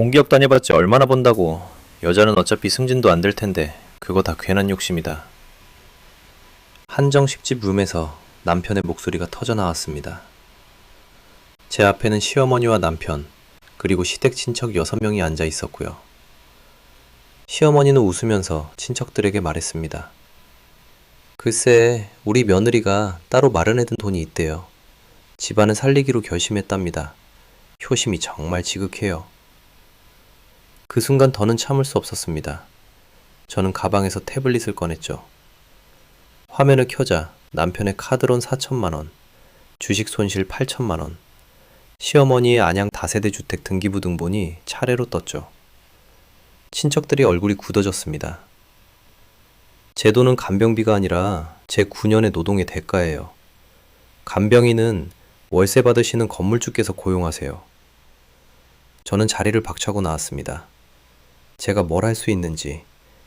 공기업 다녀봤자 얼마나 번다고. 여자는 어차피 승진도 안 될 텐데 그거 다 괜한 욕심이다. 한정식집 룸에서 남편의 목소리가 터져 나왔습니다. 제 앞에는 시어머니와 남편, 그리고 시댁 친척 6명이 앉아 있었고요. 시어머니는 웃으면서 친척들에게 말했습니다. 글쎄, 우리 며느리가 따로 마련해둔 돈이 있대요. 집안을 살리기로 결심했답니다. 효심이 정말 지극해요. 그 순간 더는 참을 수 없었습니다. 저는 가방에서 태블릿을 꺼냈죠. 화면을 켜자 남편의 카드론 4천만 원, 주식 손실 8천만 원, 시어머니의 안양 다세대 주택 등기부등본이 차례로 떴죠. 친척들이 얼굴이 굳어졌습니다. 제 돈은 간병비가 아니라 제 9년의 노동의 대가예요. 간병인은 월세 받으시는 건물주께서 고용하세요. 저는 자리를 박차고 나왔습니다. 제가 뭘 할 수 있는지,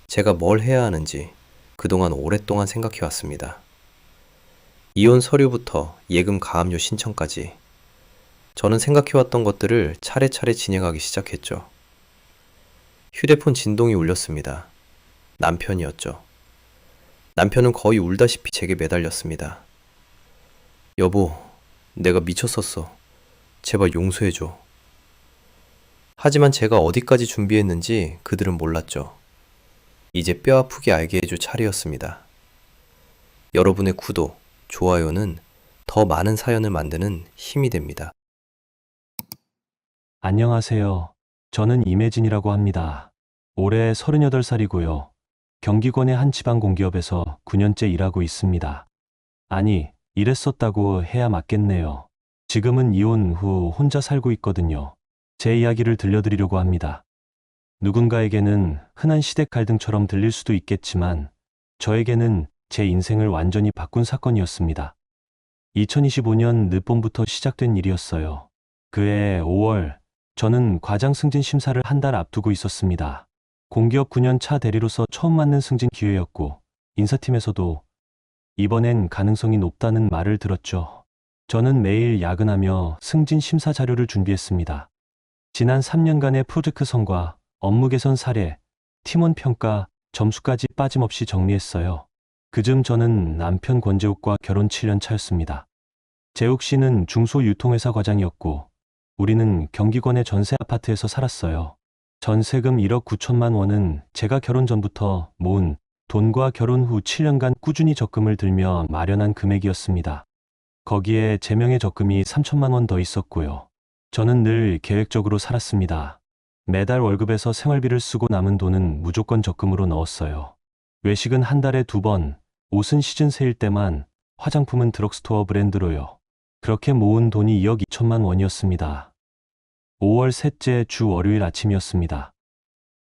제가 뭘 해야 하는지 그동안 오랫동안 생각해왔습니다. 이혼 서류부터 예금 가압류 신청까지 저는 생각해왔던 것들을 차례차례 진행하기 시작했죠. 휴대폰 진동이 울렸습니다. 남편이었죠. 남편은 거의 울다시피 제게 매달렸습니다. 여보, 내가 미쳤었어. 제발 용서해줘. 하지만 제가 어디까지 준비했는지 그들은 몰랐죠. 이제 뼈아프게 알게 해줄 차례였습니다. 여러분의 구독, 좋아요는 더 많은 사연을 만드는 힘이 됩니다. 안녕하세요. 저는 임혜진이라고 합니다. 올해 38살이고요. 경기권의 한 지방 공기업에서 9년째 일하고 있습니다. 아니, 일했었다고 해야 맞겠네요. 지금은 이혼 후 혼자 살고 있거든요. 제 이야기를 들려드리려고 합니다. 누군가에게는 흔한 시댁 갈등처럼 들릴 수도 있겠지만 저에게는 제 인생을 완전히 바꾼 사건이었습니다. 2025년 늦봄부터 시작된 일이었어요. 그해 5월, 저는 과장 승진 심사를 한 달 앞두고 있었습니다. 공기업 9년 차 대리로서 처음 맞는 승진 기회였고 인사팀에서도 이번엔 가능성이 높다는 말을 들었죠. 저는 매일 야근하며 승진 심사 자료를 준비했습니다. 지난 3년간의 프로젝트 성과, 업무 개선 사례, 팀원 평가, 점수까지 빠짐없이 정리했어요. 그즘 저는 남편 권재욱과 결혼 7년 차였습니다. 재욱 씨는 중소유통회사 과장이었고 우리는 경기권의 전세 아파트에서 살았어요. 전세금 1억 9천만 원은 제가 결혼 전부터 모은 돈과 결혼 후 7년간 꾸준히 적금을 들며 마련한 금액이었습니다. 거기에 제 명의 적금이 3천만 원 더 있었고요. 저는 늘 계획적으로 살았습니다. 매달 월급에서 생활비를 쓰고 남은 돈은 무조건 적금으로 넣었어요. 외식은 한 달에 2번, 옷은 시즌 세일 때만, 화장품은 드럭스토어 브랜드로요. 그렇게 모은 돈이 2억 2천만 원이었습니다. 5월 셋째 주 월요일 아침이었습니다.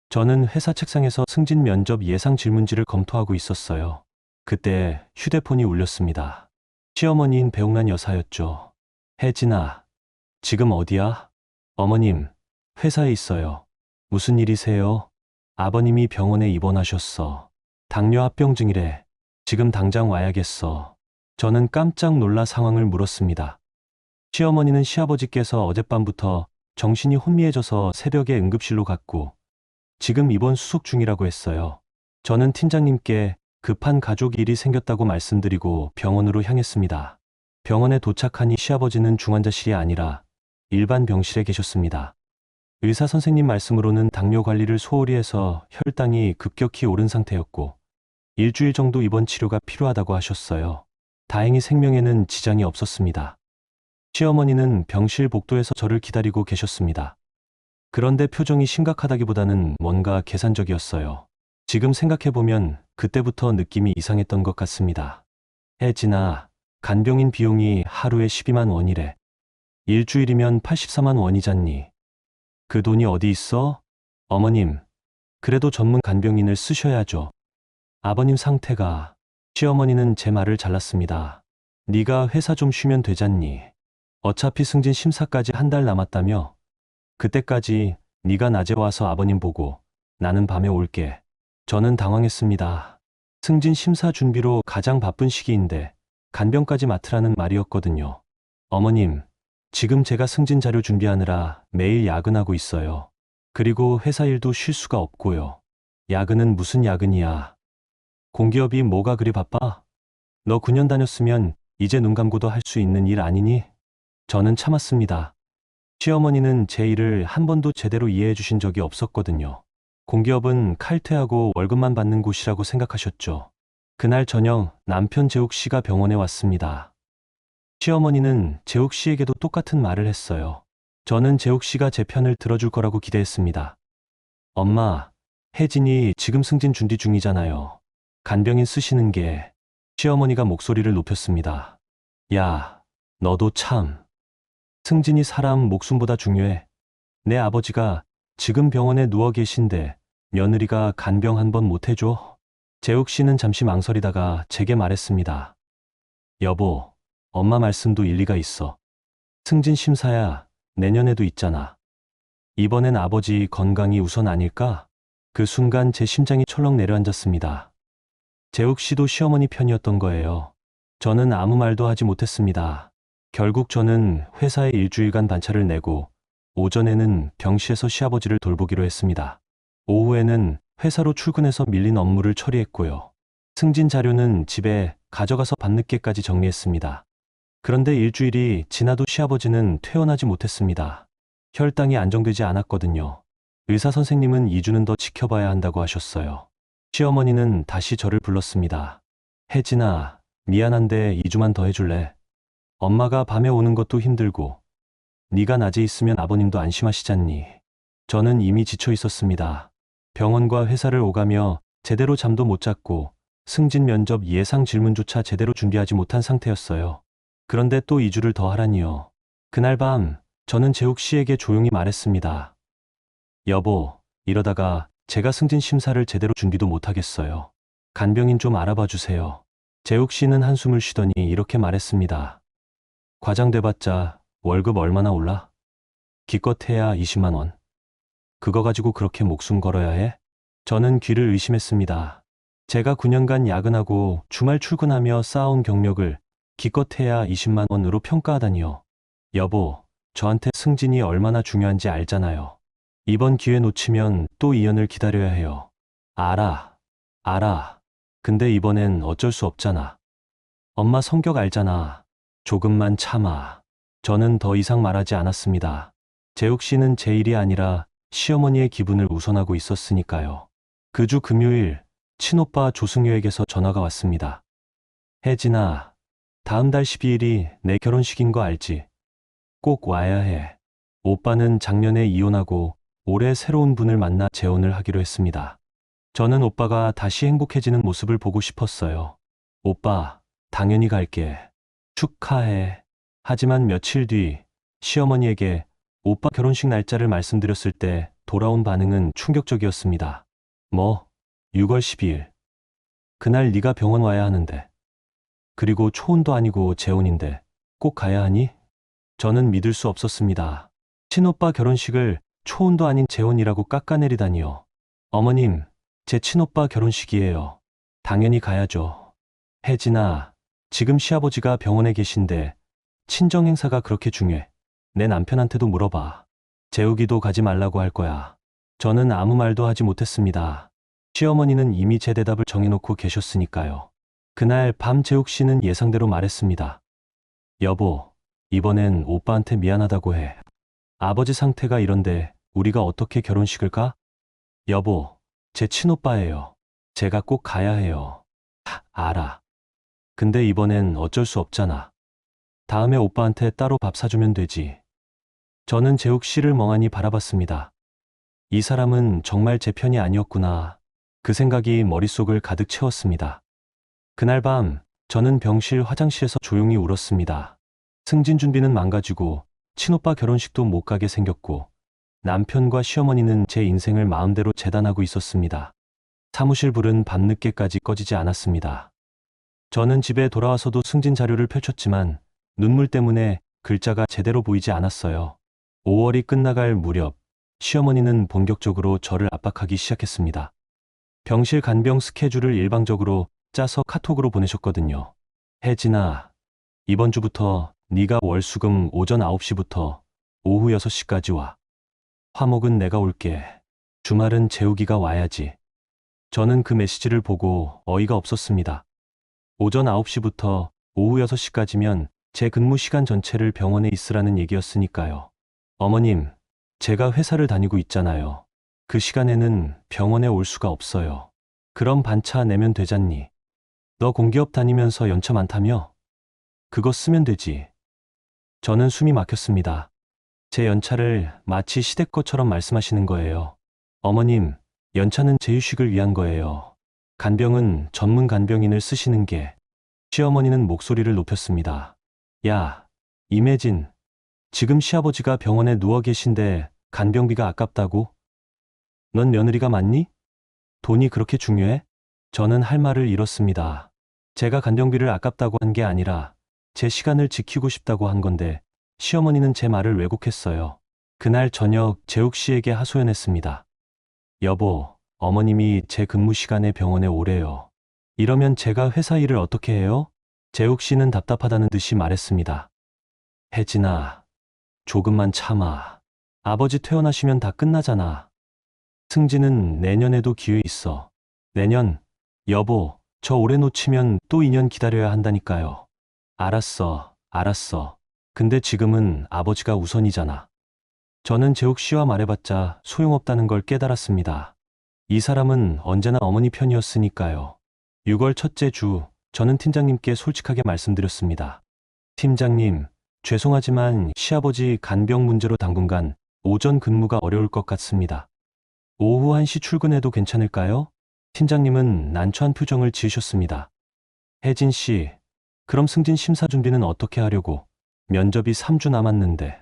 저는 회사 책상에서 승진 면접 예상 질문지를 검토하고 있었어요. 그때 휴대폰이 울렸습니다. 시어머니인 배옥란 여사였죠. 혜진아, 지금 어디야? 어머님, 회사에 있어요. 무슨 일이세요? 아버님이 병원에 입원하셨어. 당뇨 합병증이래. 지금 당장 와야겠어. 저는 깜짝 놀라 상황을 물었습니다. 시어머니는 시아버지께서 어젯밤부터 정신이 혼미해져서 새벽에 응급실로 갔고 지금 입원 수속 중이라고 했어요. 저는 팀장님께 급한 가족 일이 생겼다고 말씀드리고 병원으로 향했습니다. 병원에 도착하니 시아버지는 중환자실이 아니라 일반 병실에 계셨습니다. 의사 선생님 말씀으로는 당뇨 관리를 소홀히 해서 혈당이 급격히 오른 상태였고 일주일 정도 입원 치료가 필요하다고 하셨어요. 다행히 생명에는 지장이 없었습니다. 시어머니는 병실 복도에서 저를 기다리고 계셨습니다. 그런데 표정이 심각하다기보다는 뭔가 계산적이었어요. 지금 생각해보면 그때부터 느낌이 이상했던 것 같습니다. 혜진아, 간병인 비용이 하루에 12만 원이래. 일주일이면 84만 원이잖니. 그 돈이 어디 있어? 어머님, 그래도 전문 간병인을 쓰셔야죠. 아버님 상태가... 시어머니는 제 말을 잘랐습니다. 네가 회사 좀 쉬면 되잖니. 어차피 승진 심사까지 한 달 남았다며? 그때까지 네가 낮에 와서 아버님 보고 나는 밤에 올게. 저는 당황했습니다. 승진 심사 준비로 가장 바쁜 시기인데 간병까지 맡으라는 말이었거든요. 어머님, 지금 제가 승진 자료 준비하느라 매일 야근하고 있어요. 그리고 회사 일도 쉴 수가 없고요. 야근은 무슨 야근이야. 공기업이 뭐가 그리 바빠? 너 9년 다녔으면 이제 눈 감고도 할 수 있는 일 아니니? 저는 참았습니다. 시어머니는 제 일을 한 번도 제대로 이해해 주신 적이 없었거든요. 공기업은 칼퇴하고 월급만 받는 곳이라고 생각하셨죠. 그날 저녁 남편 재욱 씨가 병원에 왔습니다. 시어머니는 재욱 씨에게도 똑같은 말을 했어요. 저는 재욱 씨가 제 편을 들어줄 거라고 기대했습니다. 엄마, 혜진이 지금 승진 준비 중이잖아요. 간병인 쓰시는 게. 시어머니가 목소리를 높였습니다. 야, 너도 참. 승진이 사람 목숨보다 중요해. 내 아버지가 지금 병원에 누워 계신데 며느리가 간병 한 번 못 해줘? 재욱 씨는 잠시 망설이다가 제게 말했습니다. 여보, 엄마 말씀도 일리가 있어. 승진 심사야, 내년에도 있잖아. 이번엔 아버지 건강이 우선 아닐까? 그 순간 제 심장이 철렁 내려앉았습니다. 재욱 씨도 시어머니 편이었던 거예요. 저는 아무 말도 하지 못했습니다. 결국 저는 회사에 일주일간 반차를 내고 오전에는 병실에서 시아버지를 돌보기로 했습니다. 오후에는 회사로 출근해서 밀린 업무를 처리했고요. 승진 자료는 집에 가져가서 밤늦게까지 정리했습니다. 그런데 일주일이 지나도 시아버지는 퇴원하지 못했습니다. 혈당이 안정되지 않았거든요. 의사 선생님은 2주는 더 지켜봐야 한다고 하셨어요. 시어머니는 다시 저를 불렀습니다. 혜진아, 미안한데 2주만 더 해줄래? 엄마가 밤에 오는 것도 힘들고 네가 낮에 있으면 아버님도 안심하시잖니. 저는 이미 지쳐 있었습니다. 병원과 회사를 오가며 제대로 잠도 못 잤고 승진 면접 예상 질문조차 제대로 준비하지 못한 상태였어요. 그런데 또 2주를 더 하라니요. 그날 밤 저는 재욱 씨에게 조용히 말했습니다. 여보, 이러다가 제가 승진 심사를 제대로 준비도 못하겠어요. 간병인 좀 알아봐 주세요. 재욱 씨는 한숨을 쉬더니 이렇게 말했습니다. 과장 돼봤자 월급 얼마나 올라? 기껏해야 20만 원. 그거 가지고 그렇게 목숨 걸어야 해? 저는 귀를 의심했습니다. 제가 9년간 야근하고 주말 출근하며 쌓아온 경력을 기껏해야 20만 원으로 평가하다니요. 여보, 저한테 승진이 얼마나 중요한지 알잖아요. 이번 기회 놓치면 또 2년을 기다려야 해요. 알아. 근데 이번엔 어쩔 수 없잖아. 엄마 성격 알잖아. 조금만 참아. 저는 더 이상 말하지 않았습니다. 재욱 씨는 제 일이 아니라 시어머니의 기분을 우선하고 있었으니까요. 그 주 금요일, 친오빠 조승효에게서 전화가 왔습니다. 혜진아, 다음 달 12일이 내 결혼식인 거 알지? 꼭 와야 해. 오빠는 작년에 이혼하고 올해 새로운 분을 만나 재혼을 하기로 했습니다. 저는 오빠가 다시 행복해지는 모습을 보고 싶었어요. 오빠, 당연히 갈게. 축하해. 하지만 며칠 뒤 시어머니에게 오빠 결혼식 날짜를 말씀드렸을 때 돌아온 반응은 충격적이었습니다. 뭐, 6월 12일. 그날 네가 병원 와야 하는데. 그리고 초혼도 아니고 재혼인데 꼭 가야 하니? 저는 믿을 수 없었습니다. 친오빠 결혼식을 초혼도 아닌 재혼이라고 깎아내리다니요. 어머님, 제 친오빠 결혼식이에요. 당연히 가야죠. 혜진아, 지금 시아버지가 병원에 계신데 친정 행사가 그렇게 중요해. 내 남편한테도 물어봐. 재욱이도 가지 말라고 할 거야. 저는 아무 말도 하지 못했습니다. 시어머니는 이미 제 대답을 정해놓고 계셨으니까요. 그날 밤 재욱 씨는 예상대로 말했습니다. 여보, 이번엔 오빠한테 미안하다고 해. 아버지 상태가 이런데 우리가 어떻게 결혼식을 가? 여보, 제 친오빠예요. 제가 꼭 가야 해요. 알아. 근데 이번엔 어쩔 수 없잖아. 다음에 오빠한테 따로 밥 사주면 되지. 저는 재욱 씨를 멍하니 바라봤습니다. 이 사람은 정말 제 편이 아니었구나. 그 생각이 머릿속을 가득 채웠습니다. 그날 밤 저는 병실 화장실에서 조용히 울었습니다. 승진 준비는 망가지고 친오빠 결혼식도 못 가게 생겼고 남편과 시어머니는 제 인생을 마음대로 재단하고 있었습니다. 사무실 불은 밤늦게까지 꺼지지 않았습니다. 저는 집에 돌아와서도 승진 자료를 펼쳤지만 눈물 때문에 글자가 제대로 보이지 않았어요. 5월이 끝나갈 무렵 시어머니는 본격적으로 저를 압박하기 시작했습니다. 병실 간병 스케줄을 일방적으로 짜서 카톡으로 보내셨거든요. 혜진아, 이번 주부터 네가 월수금 오전 9시부터 오후 6시까지 와. 화목은 내가 올게. 주말은 재욱이가 와야지. 저는 그 메시지를 보고 어이가 없었습니다. 오전 9시부터 오후 6시까지면 제 근무 시간 전체를 병원에 있으라는 얘기였으니까요. 어머님, 제가 회사를 다니고 있잖아요. 그 시간에는 병원에 올 수가 없어요. 그럼 반차 내면 되잖니. 너 공기업 다니면서 연차 많다며? 그거 쓰면 되지. 저는 숨이 막혔습니다. 제 연차를 마치 시댁 것처럼 말씀하시는 거예요. 어머님, 연차는 제 휴식을 위한 거예요. 간병은 전문 간병인을 쓰시는 게. 시어머니는 목소리를 높였습니다. 야, 임혜진, 지금 시아버지가 병원에 누워 계신데 간병비가 아깝다고? 넌 며느리가 맞니? 돈이 그렇게 중요해? 저는 할 말을 잃었습니다. 제가 간병비를 아깝다고 한 게 아니라 제 시간을 지키고 싶다고 한 건데 시어머니는 제 말을 왜곡했어요. 그날 저녁 재욱 씨에게 하소연했습니다. 여보, 어머님이 제 근무 시간에 병원에 오래요. 이러면 제가 회사 일을 어떻게 해요? 재욱 씨는 답답하다는 듯이 말했습니다. 혜진아, 조금만 참아. 아버지 퇴원하시면 다 끝나잖아. 승진은 내년에도 기회 있어. 내년? 여보, 저 올해 놓치면 또 2년 기다려야 한다니까요. 알았어, 알았어. 근데 지금은 아버지가 우선이잖아. 저는 재욱 씨와 말해봤자 소용없다는 걸 깨달았습니다. 이 사람은 언제나 어머니 편이었으니까요. 6월 첫째 주, 저는 팀장님께 솔직하게 말씀드렸습니다. 팀장님, 죄송하지만 시아버지 간병 문제로 당분간 오전 근무가 어려울 것 같습니다. 오후 1시 출근해도 괜찮을까요? 팀장님은 난처한 표정을 지으셨습니다. 혜진 씨, 그럼 승진 심사 준비는 어떻게 하려고? 면접이 3주 남았는데.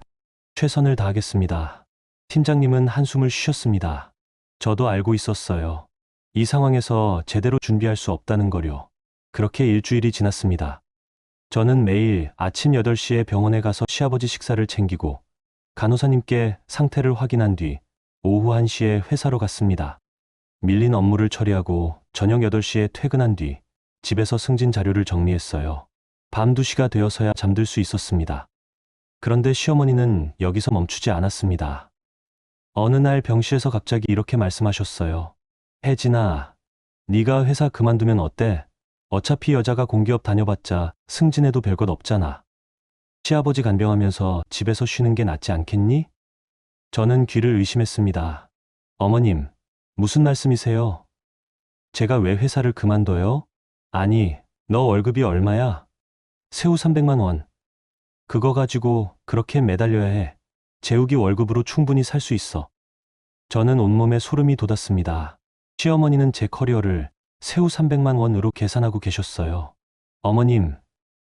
최선을 다하겠습니다. 팀장님은 한숨을 쉬셨습니다. 저도 알고 있었어요. 이 상황에서 제대로 준비할 수 없다는 거요. 그렇게 일주일이 지났습니다. 저는 매일 아침 8시에 병원에 가서 시아버지 식사를 챙기고 간호사님께 상태를 확인한 뒤 오후 1시에 회사로 갔습니다. 밀린 업무를 처리하고 저녁 8시에 퇴근한 뒤 집에서 승진 자료를 정리했어요. 밤 2시가 되어서야 잠들 수 있었습니다. 그런데 시어머니는 여기서 멈추지 않았습니다. 어느 날 병실에서 갑자기 이렇게 말씀하셨어요. 혜진아, 네가 회사 그만두면 어때? 어차피 여자가 공기업 다녀봤자 승진해도 별것 없잖아. 시아버지 간병하면서 집에서 쉬는 게 낫지 않겠니? 저는 귀를 의심했습니다. 어머님, 무슨 말씀이세요? 제가 왜 회사를 그만둬요? 아니, 너 월급이 얼마야? 세후 300만 원. 그거 가지고 그렇게 매달려야 해. 재욱이 월급으로 충분히 살 수 있어. 저는 온몸에 소름이 돋았습니다. 시어머니는 제 커리어를 세후 300만 원으로 계산하고 계셨어요. 어머님,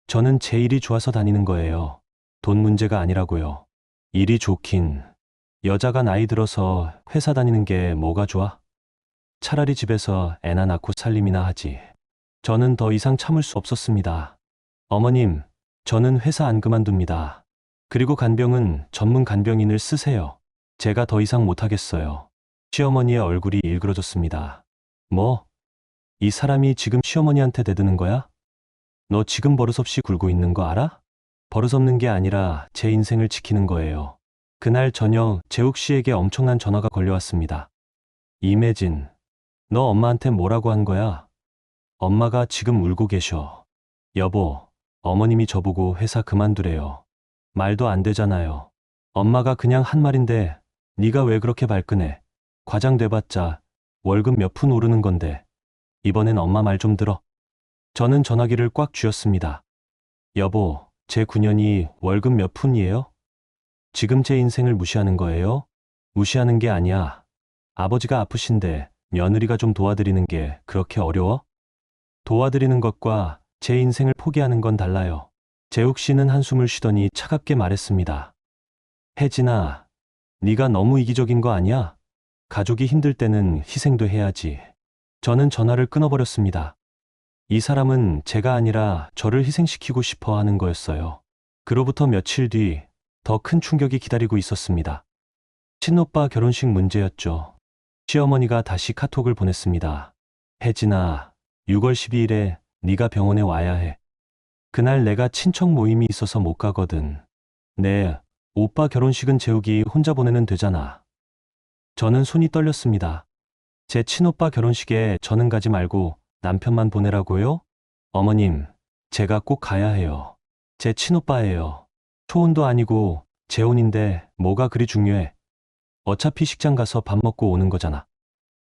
저는 제 일이 좋아서 다니는 거예요. 돈 문제가 아니라고요. 일이 좋긴. 여자가 나이 들어서 회사 다니는 게 뭐가 좋아? 차라리 집에서 애나 낳고 살림이나 하지. 저는 더 이상 참을 수 없었습니다. 어머님, 저는 회사 안 그만둡니다. 그리고 간병은 전문 간병인을 쓰세요. 제가 더 이상 못하겠어요. 시어머니의 얼굴이 일그러졌습니다. 뭐? 이 사람이 지금 시어머니한테 대드는 거야? 너 지금 버릇없이 굴고 있는 거 알아? 버릇없는 게 아니라 제 인생을 지키는 거예요. 그날 저녁 재욱 씨에게 엄청난 전화가 걸려왔습니다. 임혜진, 너 엄마한테 뭐라고 한 거야? 엄마가 지금 울고 계셔. 여보, 어머님이 저보고 회사 그만두래요. 말도 안 되잖아요. 엄마가 그냥 한 말인데 네가 왜 그렇게 발끈해? 과장돼봤자 월급 몇 푼 오르는 건데. 이번엔 엄마 말 좀 들어. 저는 전화기를 꽉 쥐었습니다. 여보, 제 9년이 월급 몇 푼이에요? 지금 제 인생을 무시하는 거예요? 무시하는 게 아니야. 아버지가 아프신데 며느리가 좀 도와드리는 게 그렇게 어려워? 도와드리는 것과 제 인생을 포기하는 건 달라요. 재욱 씨는 한숨을 쉬더니 차갑게 말했습니다. 혜진아, 네가 너무 이기적인 거 아니야? 가족이 힘들 때는 희생도 해야지. 저는 전화를 끊어버렸습니다. 이 사람은 제가 아니라 저를 희생시키고 싶어 하는 거였어요. 그로부터 며칠 뒤 더 큰 충격이 기다리고 있었습니다. 친오빠 결혼식 문제였죠. 시어머니가 다시 카톡을 보냈습니다. 혜진아, 6월 12일에 네가 병원에 와야 해. 그날 내가 친척 모임이 있어서 못 가거든. 네, 오빠 결혼식은 재욱이 혼자 보내면 되잖아. 저는 손이 떨렸습니다. 제 친오빠 결혼식에 저는 가지 말고 남편만 보내라고요? 어머님, 제가 꼭 가야 해요. 제 친오빠예요. 초혼도 아니고 재혼인데 뭐가 그리 중요해. 어차피 식장 가서 밥 먹고 오는 거잖아.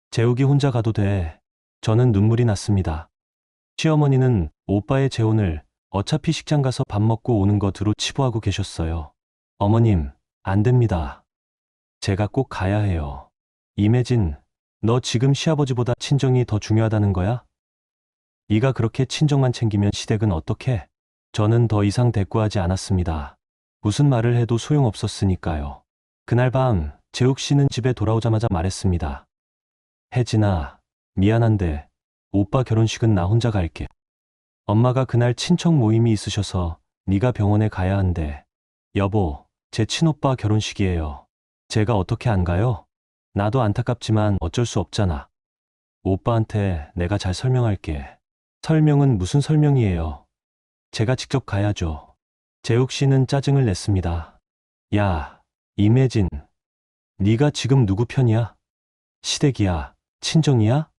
재욱이 혼자 가도 돼. 저는 눈물이 났습니다. 시어머니는 오빠의 재혼을 어차피 식장 가서 밥 먹고 오는 것으로 치부하고 계셨어요. 어머님, 안 됩니다. 제가 꼭 가야 해요. 임혜진, 너 지금 시아버지보다 친정이 더 중요하다는 거야? 네가 그렇게 친정만 챙기면 시댁은 어떡해? 저는 더 이상 대꾸하지 않았습니다. 무슨 말을 해도 소용없었으니까요. 그날 밤 재욱 씨는 집에 돌아오자마자 말했습니다. 혜진아, 미안한데 오빠 결혼식은 나 혼자 갈게. 엄마가 그날 친척 모임이 있으셔서 네가 병원에 가야 한대. 여보, 제 친오빠 결혼식이에요. 제가 어떻게 안 가요? 나도 안타깝지만 어쩔 수 없잖아. 오빠한테 내가 잘 설명할게. 설명은 무슨 설명이에요? 제가 직접 가야죠. 재욱 씨는 짜증을 냈습니다. 야, 임혜진, 네가 지금 누구 편이야? 시댁이야? 친정이야?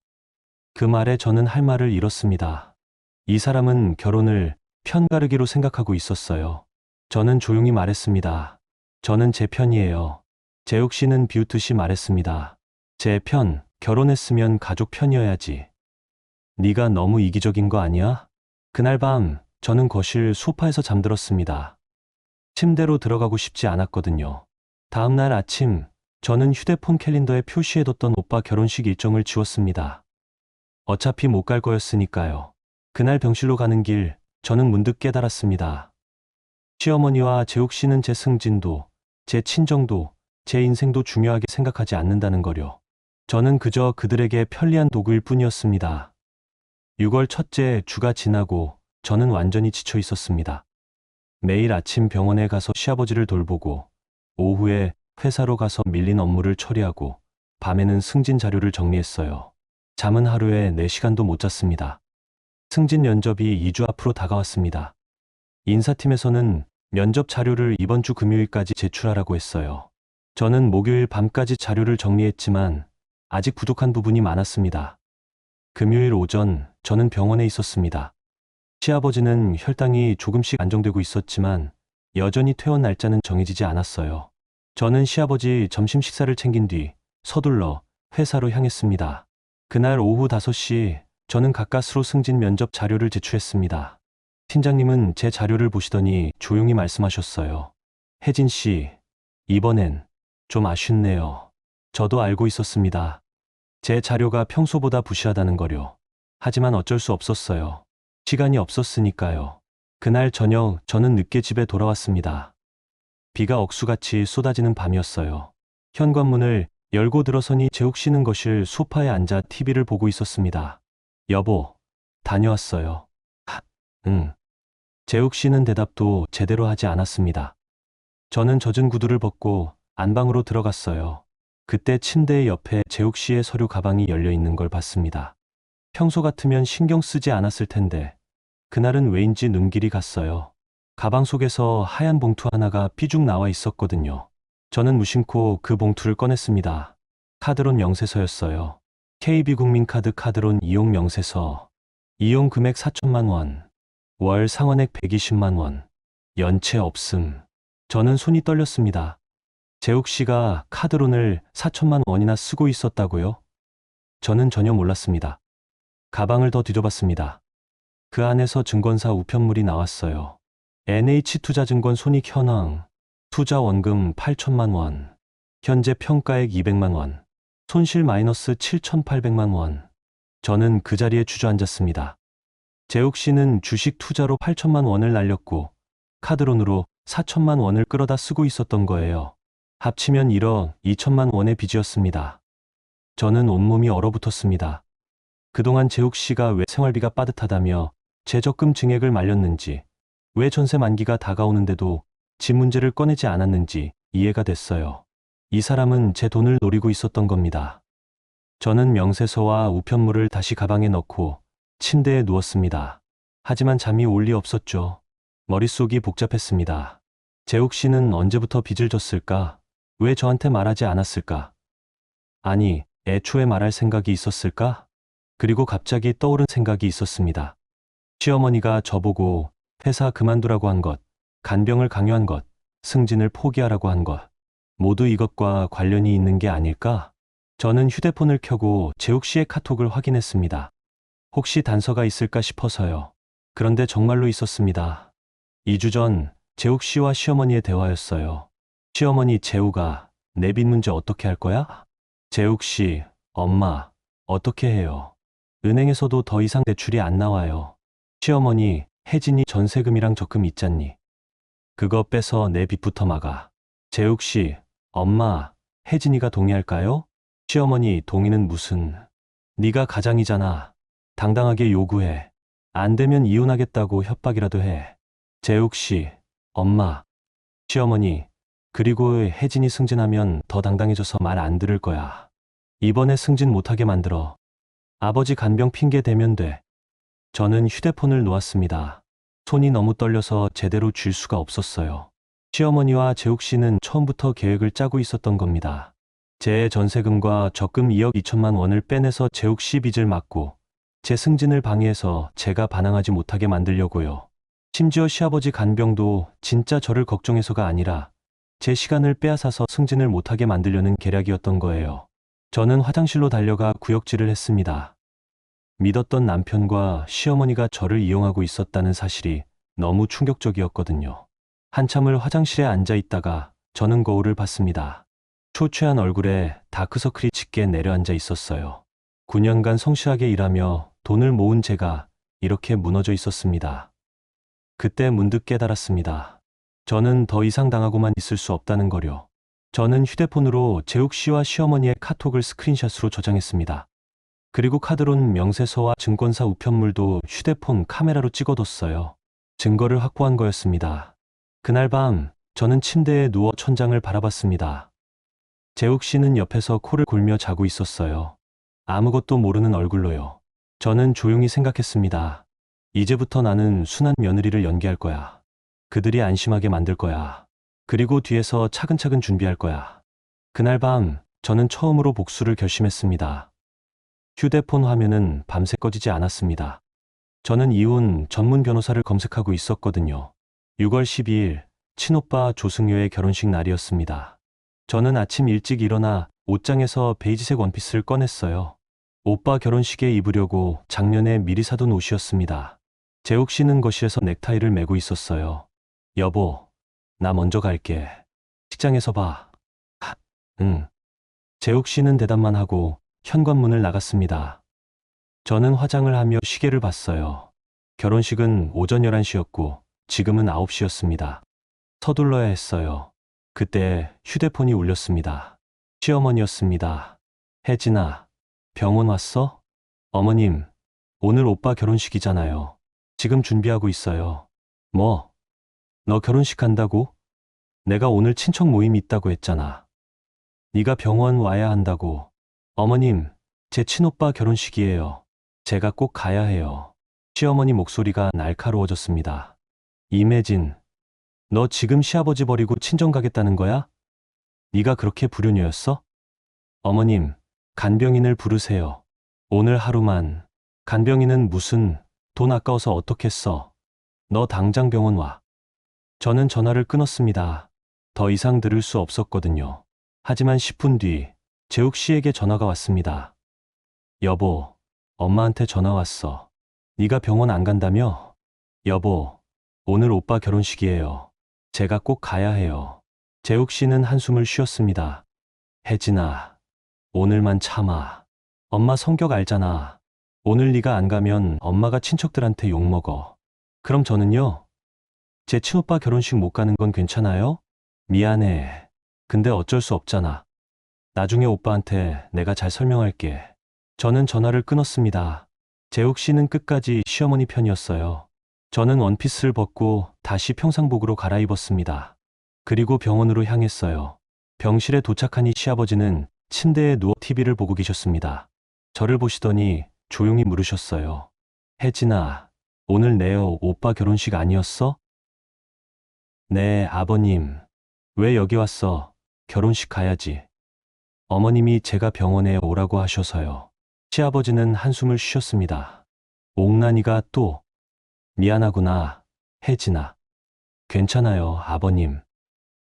그 말에 저는 할 말을 잃었습니다. 이 사람은 결혼을 편가르기로 생각하고 있었어요. 저는 조용히 말했습니다. 저는 제 편이에요. 재욱 씨는 비웃듯이 말했습니다. 제 편, 결혼했으면 가족 편이어야지. 네가 너무 이기적인 거 아니야? 그날 밤 저는 거실 소파에서 잠들었습니다. 침대로 들어가고 싶지 않았거든요. 다음 날 아침 저는 휴대폰 캘린더에 표시해뒀던 오빠 결혼식 일정을 지웠습니다. 어차피 못 갈 거였으니까요. 그날 병실로 가는 길 저는 문득 깨달았습니다. 시어머니와 재욱 씨는 제 승진도, 제 친정도, 제 인생도 중요하게 생각하지 않는다는 거요. 저는 그저 그들에게 편리한 도구일 뿐이었습니다. 6월 첫째 주가 지나고 저는 완전히 지쳐 있었습니다. 매일 아침 병원에 가서 시아버지를 돌보고 오후에 회사로 가서 밀린 업무를 처리하고 밤에는 승진 자료를 정리했어요. 잠은 하루에 4시간도 못 잤습니다. 승진 면접이 2주 앞으로 다가왔습니다. 인사팀에서는 면접 자료를 이번 주 금요일까지 제출하라고 했어요. 저는 목요일 밤까지 자료를 정리했지만 아직 부족한 부분이 많았습니다. 금요일 오전 저는 병원에 있었습니다. 시아버지는 혈당이 조금씩 안정되고 있었지만 여전히 퇴원 날짜는 정해지지 않았어요. 저는 시아버지 점심 식사를 챙긴 뒤 서둘러 회사로 향했습니다. 그날 오후 5시 저는 가까스로 승진 면접 자료를 제출했습니다. 팀장님은 제 자료를 보시더니 조용히 말씀하셨어요. 혜진 씨, 이번엔 좀 아쉽네요. 저도 알고 있었습니다. 제 자료가 평소보다 부실하다는 거요. 하지만 어쩔 수 없었어요. 시간이 없었으니까요. 그날 저녁 저는 늦게 집에 돌아왔습니다. 비가 억수같이 쏟아지는 밤이었어요. 현관문을 열고 들어서니 재욱 씨는 거실 소파에 앉아 TV를 보고 있었습니다. 여보, 다녀왔어요. 응. 재욱 씨는 대답도 제대로 하지 않았습니다. 저는 젖은 구두를 벗고 안방으로 들어갔어요. 그때 침대 옆에 재욱 씨의 서류 가방이 열려 있는 걸 봤습니다. 평소 같으면 신경 쓰지 않았을 텐데 그날은 왜인지 눈길이 갔어요. 가방 속에서 하얀 봉투 하나가 삐죽 나와 있었거든요. 저는 무심코 그 봉투를 꺼냈습니다. 카드론 명세서였어요. KB국민카드 카드론 이용 명세서. 이용 금액 4천만 원. 월 상환액 120만 원. 연체 없음. 저는 손이 떨렸습니다. 재욱 씨가 카드론을 4천만 원이나 쓰고 있었다고요? 저는 전혀 몰랐습니다. 가방을 더 뒤져봤습니다. 그 안에서 증권사 우편물이 나왔어요. NH투자증권 손익 현황, 투자 원금 8천만 원, 현재 평가액 200만 원, 손실 마이너스 7,800만 원. 저는 그 자리에 주저앉았습니다. 재욱 씨는 주식 투자로 8천만 원을 날렸고 카드론으로 4천만 원을 끌어다 쓰고 있었던 거예요. 합치면 1억 2천만 원의 빚이었습니다. 저는 온몸이 얼어붙었습니다. 그동안 재욱 씨가 왜 생활비가 빠듯하다며 재적금 증액을 말렸는지, 왜 전세 만기가 다가오는데도 집 문제를 꺼내지 않았는지 이해가 됐어요. 이 사람은 제 돈을 노리고 있었던 겁니다. 저는 명세서와 우편물을 다시 가방에 넣고 침대에 누웠습니다. 하지만 잠이 올 리 없었죠. 머릿속이 복잡했습니다. 재욱 씨는 언제부터 빚을 졌을까? 왜 저한테 말하지 않았을까? 아니, 애초에 말할 생각이 있었을까? 그리고 갑자기 떠오른 생각이 있었습니다. 시어머니가 저보고 회사 그만두라고 한 것, 간병을 강요한 것, 승진을 포기하라고 한 것, 모두 이것과 관련이 있는 게 아닐까? 저는 휴대폰을 켜고 재욱 씨의 카톡을 확인했습니다. 혹시 단서가 있을까 싶어서요. 그런데 정말로 있었습니다. 2주 전 재욱 씨와 시어머니의 대화였어요. 시어머니 재욱아, 내 빚 문제 어떻게 할 거야? 재욱 씨, 엄마, 어떻게 해요? 은행에서도 더 이상 대출이 안 나와요. 시어머니, 혜진이 전세금이랑 적금 있잖니. 그거 빼서 내 빚부터 막아. 재욱 씨, 엄마, 혜진이가 동의할까요? 시어머니, 동의는 무슨. 네가 가장이잖아. 당당하게 요구해. 안 되면 이혼하겠다고 협박이라도 해. 재욱 씨, 엄마, 시어머니, 그리고 혜진이 승진하면 더 당당해져서 말 안 들을 거야. 이번에 승진 못하게 만들어. 아버지 간병 핑계 대면 돼. 저는 휴대폰을 놓았습니다. 손이 너무 떨려서 제대로 쥘 수가 없었어요. 시어머니와 재욱 씨는 처음부터 계획을 짜고 있었던 겁니다. 제 전세금과 적금 2억 2천만 원을 빼내서 재욱 씨 빚을 막고 제 승진을 방해해서 제가 반항하지 못하게 만들려고요. 심지어 시아버지 간병도 진짜 저를 걱정해서가 아니라 제 시간을 빼앗아서 승진을 못하게 만들려는 계략이었던 거예요. 저는 화장실로 달려가 구역질을 했습니다. 믿었던 남편과 시어머니가 저를 이용하고 있었다는 사실이 너무 충격적이었거든요. 한참을 화장실에 앉아 있다가 저는 거울을 봤습니다. 초췌한 얼굴에 다크서클이 짙게 내려앉아 있었어요. 9년간 성실하게 일하며 돈을 모은 제가 이렇게 무너져 있었습니다. 그때 문득 깨달았습니다. 저는 더 이상 당하고만 있을 수 없다는 거요. 저는 휴대폰으로 재욱 씨와 시어머니의 카톡을 스크린샷으로 저장했습니다. 그리고 카드론 명세서와 증권사 우편물도 휴대폰 카메라로 찍어뒀어요. 증거를 확보한 거였습니다. 그날 밤 저는 침대에 누워 천장을 바라봤습니다. 재욱 씨는 옆에서 코를 골며 자고 있었어요. 아무것도 모르는 얼굴로요. 저는 조용히 생각했습니다. 이제부터 나는 순한 며느리를 연기할 거야. 그들이 안심하게 만들 거야. 그리고 뒤에서 차근차근 준비할 거야. 그날 밤 저는 처음으로 복수를 결심했습니다. 휴대폰 화면은 밤새 꺼지지 않았습니다. 저는 이혼 전문 변호사를 검색하고 있었거든요. 6월 12일 친오빠 조승효의 결혼식 날이었습니다. 저는 아침 일찍 일어나 옷장에서 베이지색 원피스를 꺼냈어요. 오빠 결혼식에 입으려고 작년에 미리 사둔 옷이었습니다. 재욱 씨는 거실에서 넥타이를 매고 있었어요. 여보, 나 먼저 갈게. 식장에서 봐. 응. 재욱 씨는 대답만 하고 현관문을 나갔습니다. 저는 화장을 하며 시계를 봤어요. 결혼식은 오전 11시였고 지금은 9시였습니다. 서둘러야 했어요. 그때 휴대폰이 울렸습니다. 시어머니였습니다. 혜진아, 병원 왔어? 어머님, 오늘 오빠 결혼식이잖아요. 지금 준비하고 있어요. 뭐? 너 결혼식 한다고? 내가 오늘 친척 모임 있다고 했잖아. 네가 병원 와야 한다고. 어머님, 제 친오빠 결혼식이에요. 제가 꼭 가야 해요. 시어머니 목소리가 날카로워졌습니다. 임혜진, 너 지금 시아버지 버리고 친정 가겠다는 거야? 네가 그렇게 불효녀였어? 어머님, 간병인을 부르세요. 오늘 하루만. 간병인은 무슨, 돈 아까워서 어떻겠어. 너 당장 병원 와. 저는 전화를 끊었습니다. 더 이상 들을 수 없었거든요. 하지만 10분 뒤 재욱 씨에게 전화가 왔습니다. 여보, 엄마한테 전화 왔어. 네가 병원 안 간다며? 여보, 오늘 오빠 결혼식이에요. 제가 꼭 가야 해요. 재욱 씨는 한숨을 쉬었습니다. 혜진아, 오늘만 참아. 엄마 성격 알잖아. 오늘 네가 안 가면 엄마가 친척들한테 욕먹어. 그럼 저는요? 제 친오빠 결혼식 못 가는 건 괜찮아요? 미안해. 근데 어쩔 수 없잖아. 나중에 오빠한테 내가 잘 설명할게. 저는 전화를 끊었습니다. 재욱 씨는 끝까지 시어머니 편이었어요. 저는 원피스를 벗고 다시 평상복으로 갈아입었습니다. 그리고 병원으로 향했어요. 병실에 도착하니 시아버지는 침대에 누워 TV를 보고 계셨습니다. 저를 보시더니 조용히 물으셨어요. 혜진아, 오늘 네오 오빠 결혼식 아니었어? 네, 아버님. 왜 여기 왔어? 결혼식 가야지. 어머님이 제가 병원에 오라고 하셔서요. 시아버지는 한숨을 쉬셨습니다. 옥란이가 또, 미안하구나, 혜진아. 괜찮아요, 아버님.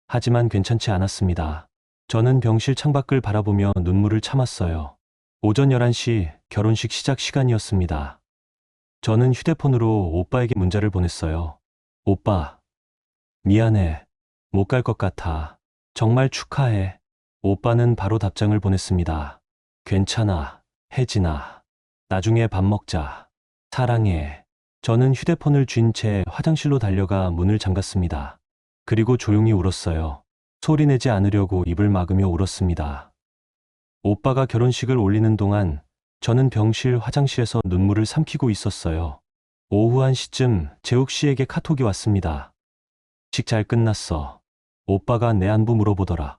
하지만 괜찮지 않았습니다. 저는 병실 창밖을 바라보며 눈물을 참았어요. 오전 11시 결혼식 시작 시간이었습니다. 저는 휴대폰으로 오빠에게 문자를 보냈어요. 오빠, 미안해. 못 갈 것 같아. 정말 축하해. 오빠는 바로 답장을 보냈습니다. 괜찮아, 혜진아. 나중에 밥 먹자. 사랑해. 저는 휴대폰을 쥔 채 화장실로 달려가 문을 잠갔습니다. 그리고 조용히 울었어요. 소리내지 않으려고 입을 막으며 울었습니다. 오빠가 결혼식을 올리는 동안 저는 병실 화장실에서 눈물을 삼키고 있었어요. 오후 1시쯤 재욱 씨에게 카톡이 왔습니다. 식 잘 끝났어. 오빠가 내 안부 물어보더라.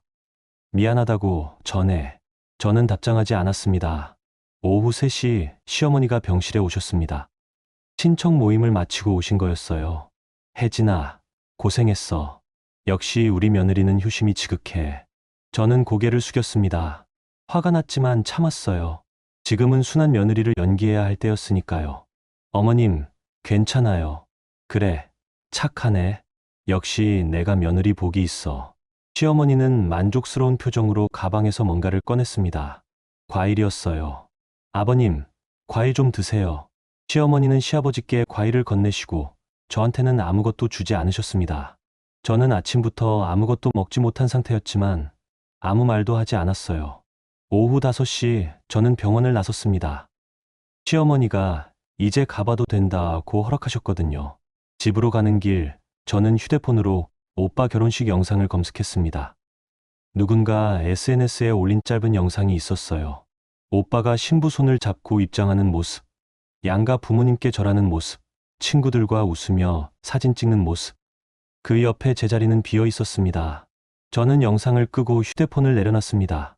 미안하다고 전해. 저는 답장하지 않았습니다. 오후 3시 시어머니가 병실에 오셨습니다. 친척 모임을 마치고 오신 거였어요. 혜진아, 고생했어. 역시 우리 며느리는 효심이 지극해. 저는 고개를 숙였습니다. 화가 났지만 참았어요. 지금은 순한 며느리를 연기해야 할 때였으니까요. 어머님, 괜찮아요. 그래, 착하네. 역시 내가 며느리 복이 있어. 시어머니는 만족스러운 표정으로 가방에서 뭔가를 꺼냈습니다. 과일이었어요. 아버님, 과일 좀 드세요. 시어머니는 시아버지께 과일을 건네시고 저한테는 아무것도 주지 않으셨습니다. 저는 아침부터 아무것도 먹지 못한 상태였지만 아무 말도 하지 않았어요. 오후 5시 저는 병원을 나섰습니다. 시어머니가 이제 가봐도 된다고 허락하셨거든요. 집으로 가는 길 저는 휴대폰으로 오빠 결혼식 영상을 검색했습니다. 누군가 SNS에 올린 짧은 영상이 있었어요. 오빠가 신부 손을 잡고 입장하는 모습, 양가 부모님께 절하는 모습, 친구들과 웃으며 사진 찍는 모습. 그 옆에 제 자리는 비어 있었습니다. 저는 영상을 끄고 휴대폰을 내려놨습니다.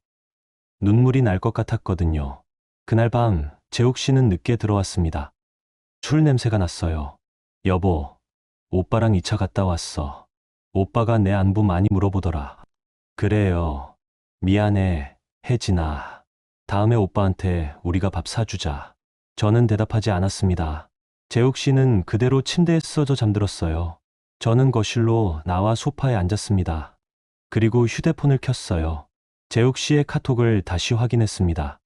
눈물이 날 것 같았거든요. 그날 밤 재욱 씨는 늦게 들어왔습니다. 술 냄새가 났어요. 여보, 오빠랑 2차 갔다 왔어. 오빠가 내 안부 많이 물어보더라. 그래요. 미안해, 혜진아. 다음에 오빠한테 우리가 밥 사주자. 저는 대답하지 않았습니다. 재욱 씨는 그대로 침대에 쓰러져 잠들었어요. 저는 거실로 나와 소파에 앉았습니다. 그리고 휴대폰을 켰어요. 재욱 씨의 카톡을 다시 확인했습니다.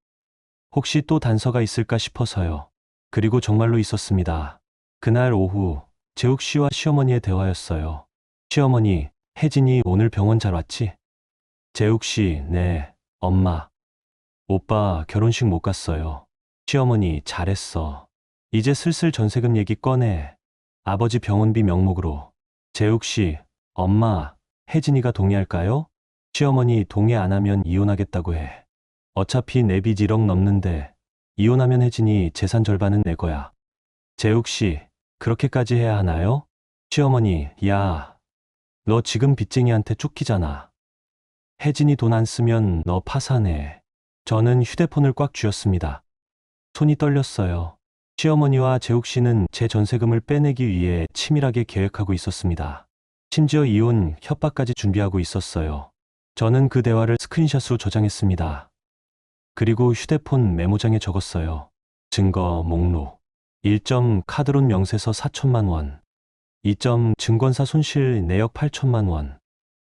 혹시 또 단서가 있을까 싶어서요. 그리고 정말로 있었습니다. 그날 오후 재욱 씨와 시어머니의 대화였어요. 시어머니, 혜진이 오늘 병원 잘 왔지? 재욱 씨, 네, 엄마. 오빠 결혼식 못 갔어요. 시어머니, 잘했어. 이제 슬슬 전세금 얘기 꺼내. 아버지 병원비 명목으로. 재욱 씨, 엄마, 혜진이가 동의할까요? 시어머니, 동의 안 하면 이혼하겠다고 해. 어차피 내 빚 1억 넘는데 이혼하면 혜진이 재산 절반은 내 거야. 재욱 씨, 그렇게까지 해야 하나요? 시어머니, 야, 너 지금 빚쟁이한테 쫓기잖아. 혜진이 돈 안 쓰면 너 파산해. 저는 휴대폰을 꽉 쥐었습니다. 손이 떨렸어요. 시어머니와 재욱 씨는 제 전세금을 빼내기 위해 치밀하게 계획하고 있었습니다. 심지어 이혼 협박까지 준비하고 있었어요. 저는 그 대화를 스크린샷으로 저장했습니다. 그리고 휴대폰 메모장에 적었어요. 증거 목록. 1점 카드론 명세서 4천만 원. 2점 증권사 손실 내역 8천만 원.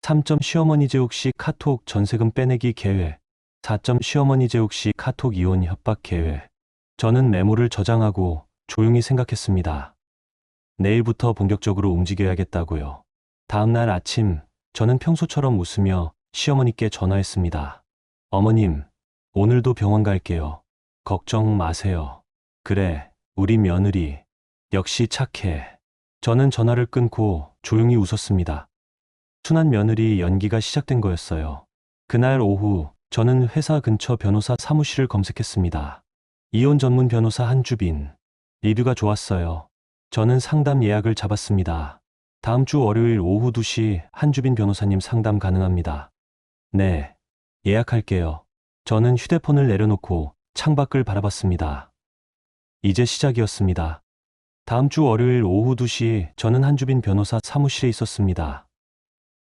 3점 시어머니 재욱 씨 카톡 전세금 빼내기 계획. 4점 시어머니 재욱 씨 카톡 이혼 협박 계획. 저는 메모를 저장하고 조용히 생각했습니다. 내일부터 본격적으로 움직여야겠다고요. 다음날 아침 저는 평소처럼 웃으며 시어머니께 전화했습니다. 어머님, 오늘도 병원 갈게요. 걱정 마세요. 그래, 우리 며느리 역시 착해. 저는 전화를 끊고 조용히 웃었습니다. 순한 며느리 연기가 시작된 거였어요. 그날 오후 저는 회사 근처 변호사 사무실을 검색했습니다. 이혼 전문 변호사 한주빈. 리뷰가 좋았어요. 저는 상담 예약을 잡았습니다. 다음 주 월요일 오후 2시 한주빈 변호사님 상담 가능합니다. 네, 예약할게요. 저는 휴대폰을 내려놓고 창밖을 바라봤습니다. 이제 시작이었습니다. 다음 주 월요일 오후 2시 저는 한주빈 변호사 사무실에 있었습니다.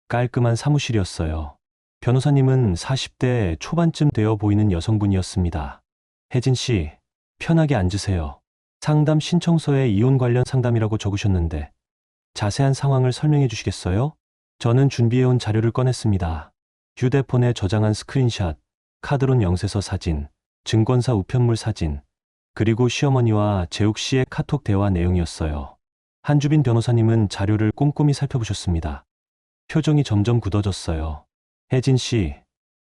깔끔한 사무실이었어요. 변호사님은 40대 초반쯤 되어 보이는 여성분이었습니다. 혜진 씨, 편하게 앉으세요. 상담 신청서에 이혼 관련 상담이라고 적으셨는데 자세한 상황을 설명해 주시겠어요? 저는 준비해온 자료를 꺼냈습니다. 휴대폰에 저장한 스크린샷, 카드론 영세서 사진, 증권사 우편물 사진, 그리고 시어머니와 재욱 씨의 카톡 대화 내용이었어요. 한주빈 변호사님은 자료를 꼼꼼히 살펴보셨습니다. 표정이 점점 굳어졌어요. 혜진 씨,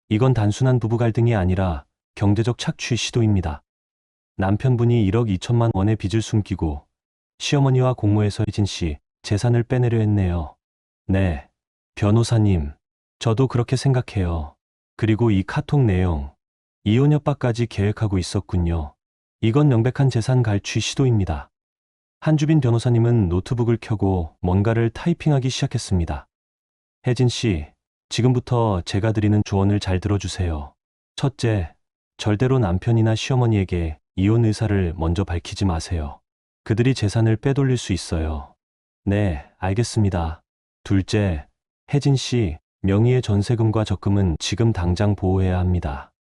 이건 단순한 부부 갈등이 아니라 경제적 착취 시도입니다. 남편분이 1억 2천만 원의 빚을 숨기고 시어머니와 공모해서 혜진 씨 재산을 빼내려 했네요. 네, 변호사님, 저도 그렇게 생각해요. 그리고 이 카톡 내용, 이혼 협박까지 계획하고 있었군요. 이건 명백한 재산 갈취 시도입니다. 한주빈 변호사님은 노트북을 켜고 뭔가를 타이핑하기 시작했습니다. 혜진 씨, 지금부터 제가 드리는 조언을 잘 들어주세요. 첫째, 절대로 남편이나 시어머니에게 이혼 의사를 먼저 밝히지 마세요. 그들이 재산을 빼돌릴 수 있어요. 네, 알겠습니다. 둘째, 혜진 씨, 명의의 전세금과 적금은 지금 당장 보호해야 합니다.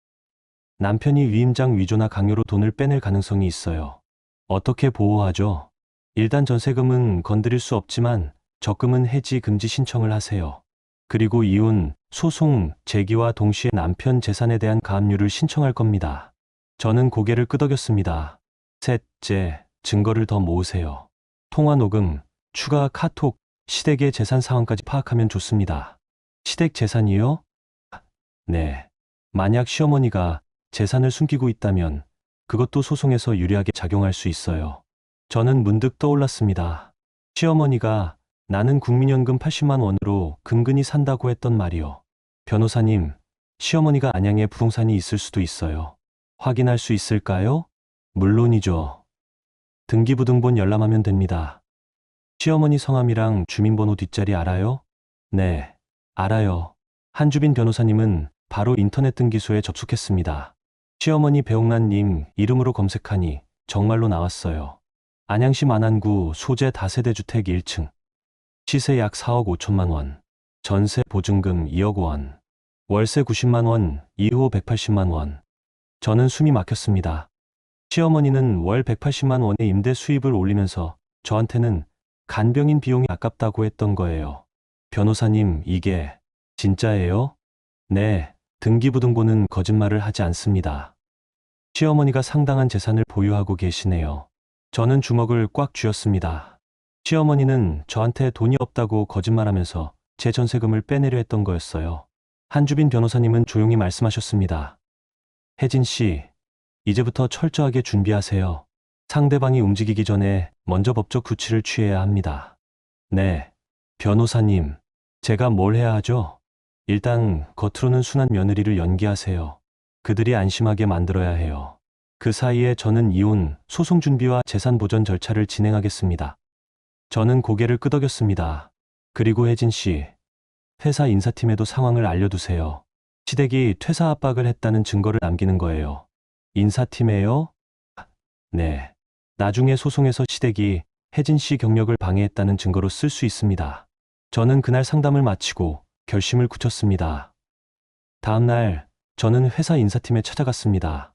남편이 위임장 위조나 강요로 돈을 빼낼 가능성이 있어요. 어떻게 보호하죠? 일단 전세금은 건드릴 수 없지만 적금은 해지 금지 신청을 하세요. 그리고 이혼, 소송 제기와 동시에 남편 재산에 대한 가압류를 신청할 겁니다. 저는 고개를 끄덕였습니다. 셋째, 증거를 더 모으세요. 통화 녹음, 추가 카톡, 시댁의 재산 상황까지 파악하면 좋습니다. 시댁 재산이요? 네. 만약 시어머니가 재산을 숨기고 있다면 그것도 소송에서 유리하게 작용할 수 있어요. 저는 문득 떠올랐습니다. 시어머니가 나는 국민연금 80만 원으로 근근히 산다고 했던 말이요. 변호사님, 시어머니가 안양에 부동산이 있을 수도 있어요. 확인할 수 있을까요? 물론이죠. 등기부등본 열람하면 됩니다. 시어머니 성함이랑 주민번호 뒷자리 알아요? 네, 알아요. 한주빈 변호사님은 바로 인터넷 등기소에 접속했습니다. 시어머니 배옥란님 이름으로 검색하니 정말로 나왔어요. 안양시 만안구 소재 다세대 주택 1층. 시세 약 4억 5천만 원. 전세 보증금 2억 원. 월세 90만 원, 이후 180만 원. 저는 숨이 막혔습니다. 시어머니는 월 180만 원의 임대 수입을 올리면서 저한테는 간병인 비용이 아깝다고 했던 거예요. 변호사님, 이게 진짜예요? 네, 등기부등본은 거짓말을 하지 않습니다. 시어머니가 상당한 재산을 보유하고 계시네요. 저는 주먹을 꽉 쥐었습니다. 시어머니는 저한테 돈이 없다고 거짓말하면서 제 전세금을 빼내려 했던 거였어요. 한주빈 변호사님은 조용히 말씀하셨습니다. 혜진 씨, 이제부터 철저하게 준비하세요. 상대방이 움직이기 전에 먼저 법적 조치를 취해야 합니다. 네, 변호사님, 제가 뭘 해야 하죠? 일단 겉으로는 순한 며느리를 연기하세요. 그들이 안심하게 만들어야 해요. 그 사이에 저는 이혼, 소송 준비와 재산 보전 절차를 진행하겠습니다. 저는 고개를 끄덕였습니다. 그리고 혜진 씨, 회사 인사팀에도 상황을 알려두세요. 시댁이 퇴사 압박을 했다는 증거를 남기는 거예요. 인사팀에요? 네. 나중에 소송에서 시댁이 혜진 씨 경력을 방해했다는 증거로 쓸 수 있습니다. 저는 그날 상담을 마치고 결심을 굳혔습니다. 다음 날 저는 회사 인사팀에 찾아갔습니다.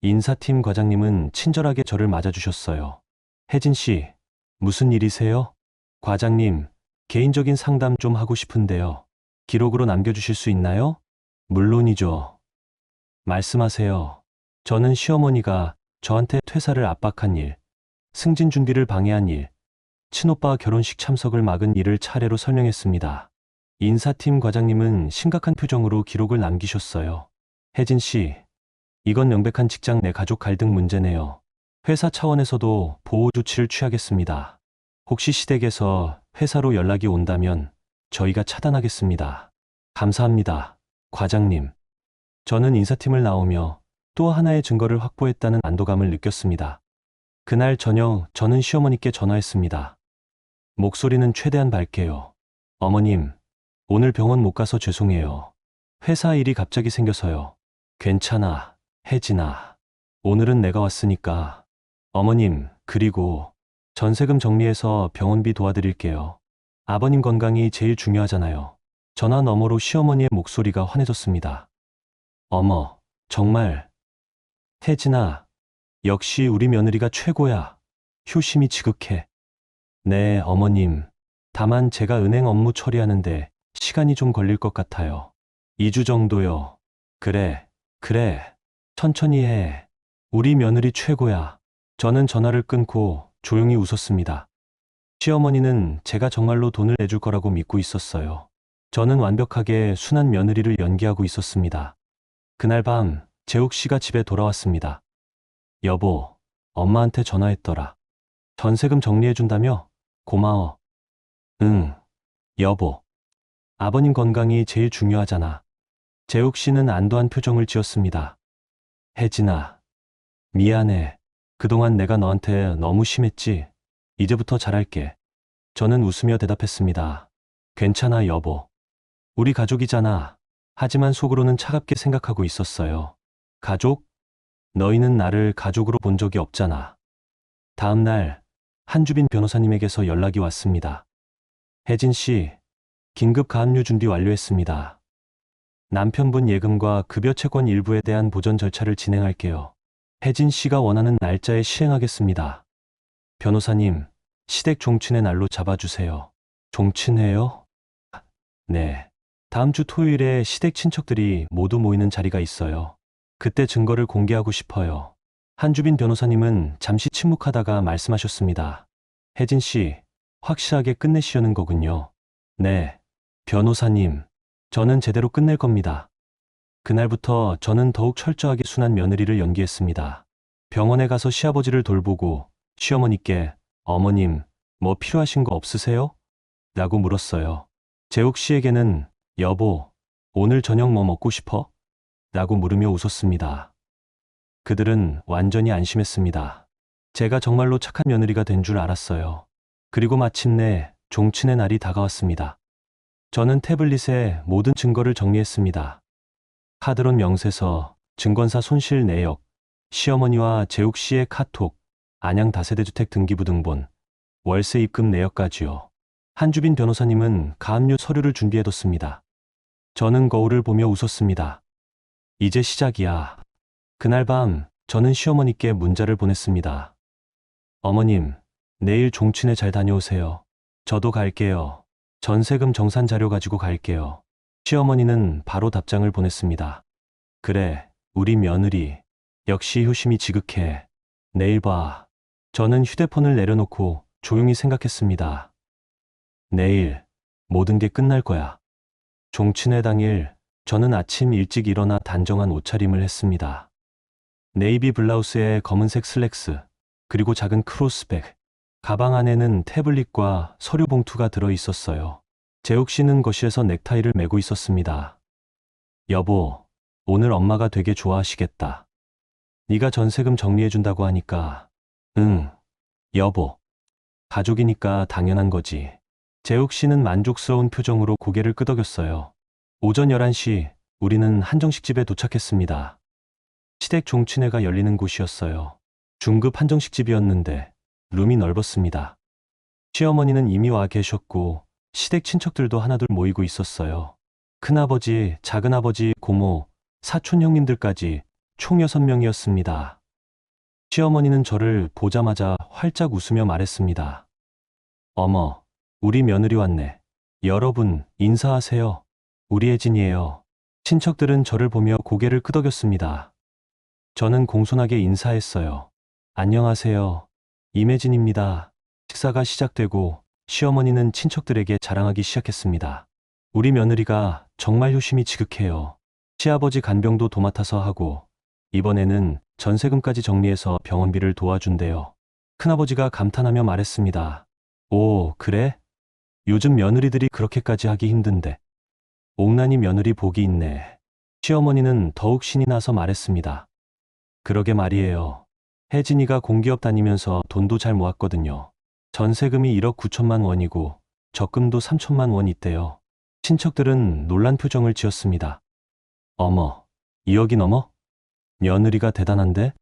인사팀 과장님은 친절하게 저를 맞아주셨어요. 혜진 씨, 무슨 일이세요? 과장님, 개인적인 상담 좀 하고 싶은데요. 기록으로 남겨주실 수 있나요? 물론이죠. 말씀하세요. 저는 시어머니가 저한테 퇴사를 압박한 일, 승진 준비를 방해한 일, 친오빠 결혼식 참석을 막은 일을 차례로 설명했습니다. 인사팀 과장님은 심각한 표정으로 기록을 남기셨어요. 혜진 씨, 이건 명백한 직장 내 가족 갈등 문제네요. 회사 차원에서도 보호 조치를 취하겠습니다. 혹시 시댁에서 회사로 연락이 온다면 저희가 차단하겠습니다. 감사합니다, 과장님. 저는 인사팀을 나오며 또 하나의 증거를 확보했다는 안도감을 느꼈습니다. 그날 저녁 저는 시어머니께 전화했습니다. 목소리는 최대한 밝게요. 어머님, 오늘 병원 못 가서 죄송해요. 회사 일이 갑자기 생겨서요. 괜찮아, 혜진아. 오늘은 내가 왔으니까. 어머님, 그리고 전세금 정리해서 병원비 도와드릴게요. 아버님 건강이 제일 중요하잖아요. 전화 너머로 시어머니의 목소리가 환해졌습니다. 어머, 정말. 혜진아, 역시 우리 며느리가 최고야. 효심이 지극해. 네, 어머님. 다만 제가 은행 업무 처리하는데 시간이 좀 걸릴 것 같아요. 2주 정도요. 그래, 그래. 천천히 해. 우리 며느리 최고야. 저는 전화를 끊고 조용히 웃었습니다. 시어머니는 제가 정말로 돈을 내줄 거라고 믿고 있었어요. 저는 완벽하게 순한 며느리를 연기하고 있었습니다. 그날 밤, 재욱 씨가 집에 돌아왔습니다. 여보, 엄마한테 전화했더라. 전세금 정리해준다며? 고마워. 응, 여보. 아버님 건강이 제일 중요하잖아. 재욱 씨는 안도한 표정을 지었습니다. 혜진아, 미안해. 그동안 내가 너한테 너무 심했지? 이제부터 잘할게. 저는 웃으며 대답했습니다. 괜찮아, 여보. 우리 가족이잖아. 하지만 속으로는 차갑게 생각하고 있었어요. 가족? 너희는 나를 가족으로 본 적이 없잖아. 다음 날, 한주빈 변호사님에게서 연락이 왔습니다. 혜진 씨, 긴급 가압류 준비 완료했습니다. 남편분 예금과 급여 채권 일부에 대한 보전 절차를 진행할게요. 혜진 씨가 원하는 날짜에 실행하겠습니다. 변호사님, 시댁 종친의 날로 잡아주세요. 종친회요? 네. 다음 주 토요일에 시댁 친척들이 모두 모이는 자리가 있어요. 그때 증거를 공개하고 싶어요. 한주빈 변호사님은 잠시 침묵하다가 말씀하셨습니다. 혜진 씨, 확실하게 끝내시려는 거군요. 네. 변호사님, 저는 제대로 끝낼 겁니다. 그날부터 저는 더욱 철저하게 순한 며느리를 연기했습니다. 병원에 가서 시아버지를 돌보고 시어머니께 어머님, 뭐 필요하신 거 없으세요? 라고 물었어요. 재욱 씨에게는 여보, 오늘 저녁 뭐 먹고 싶어? 라고 물으며 웃었습니다. 그들은 완전히 안심했습니다. 제가 정말로 착한 며느리가 된 줄 알았어요. 그리고 마침내 종친의 날이 다가왔습니다. 저는 태블릿에 모든 증거를 정리했습니다. 카드론 명세서, 증권사 손실 내역, 시어머니와 재욱 씨의 카톡, 안양 다세대주택 등기부 등본, 월세 입금 내역까지요. 한주빈 변호사님은 가압류 서류를 준비해뒀습니다. 저는 거울을 보며 웃었습니다. 이제 시작이야. 그날 밤 저는 시어머니께 문자를 보냈습니다. 어머님, 내일 종친회 잘 다녀오세요. 저도 갈게요. 전세금 정산 자료 가지고 갈게요. 시어머니는 바로 답장을 보냈습니다. 그래, 우리 며느리. 역시 효심이 지극해. 내일 봐. 저는 휴대폰을 내려놓고 조용히 생각했습니다. 내일 모든 게 끝날 거야. 종친회 당일 저는 아침 일찍 일어나 단정한 옷차림을 했습니다. 네이비 블라우스에 검은색 슬랙스, 그리고 작은 크로스백. 가방 안에는 태블릿과 서류 봉투가 들어 있었어요. 재욱 씨는 거실에서 넥타이를 메고 있었습니다. 여보, 오늘 엄마가 되게 좋아하시겠다. 네가 전세금 정리해준다고 하니까. 응, 여보. 가족이니까 당연한 거지. 재욱 씨는 만족스러운 표정으로 고개를 끄덕였어요. 오전 11시, 우리는 한정식집에 도착했습니다. 시댁 종친회가 열리는 곳이었어요. 중급 한정식집이었는데 룸이 넓었습니다. 시어머니는 이미 와 계셨고 시댁 친척들도 하나둘 모이고 있었어요. 큰아버지, 작은아버지, 고모, 사촌 형님들까지 총 6명이었습니다. 시어머니는 저를 보자마자 활짝 웃으며 말했습니다. 어머, 우리 며느리 왔네. 여러분, 인사하세요. 우리 혜진이에요. 친척들은 저를 보며 고개를 끄덕였습니다. 저는 공손하게 인사했어요. 안녕하세요. 임혜진입니다. 식사가 시작되고 시어머니는 친척들에게 자랑하기 시작했습니다. 우리 며느리가 정말 효심이 지극해요. 시아버지 간병도 도맡아서 하고 이번에는 전세금까지 정리해서 병원비를 도와준대요. 큰아버지가 감탄하며 말했습니다. 오, 그래? 요즘 며느리들이 그렇게까지 하기 힘든데. 옥난이 며느리 복이 있네. 시어머니는 더욱 신이 나서 말했습니다. 그러게 말이에요. 혜진이가 공기업 다니면서 돈도 잘 모았거든요. 전세금이 1억 9천만 원이고 적금도 3천만 원 있대요. 친척들은 놀란 표정을 지었습니다. 어머, 2억이 넘어? 며느리가 대단한데?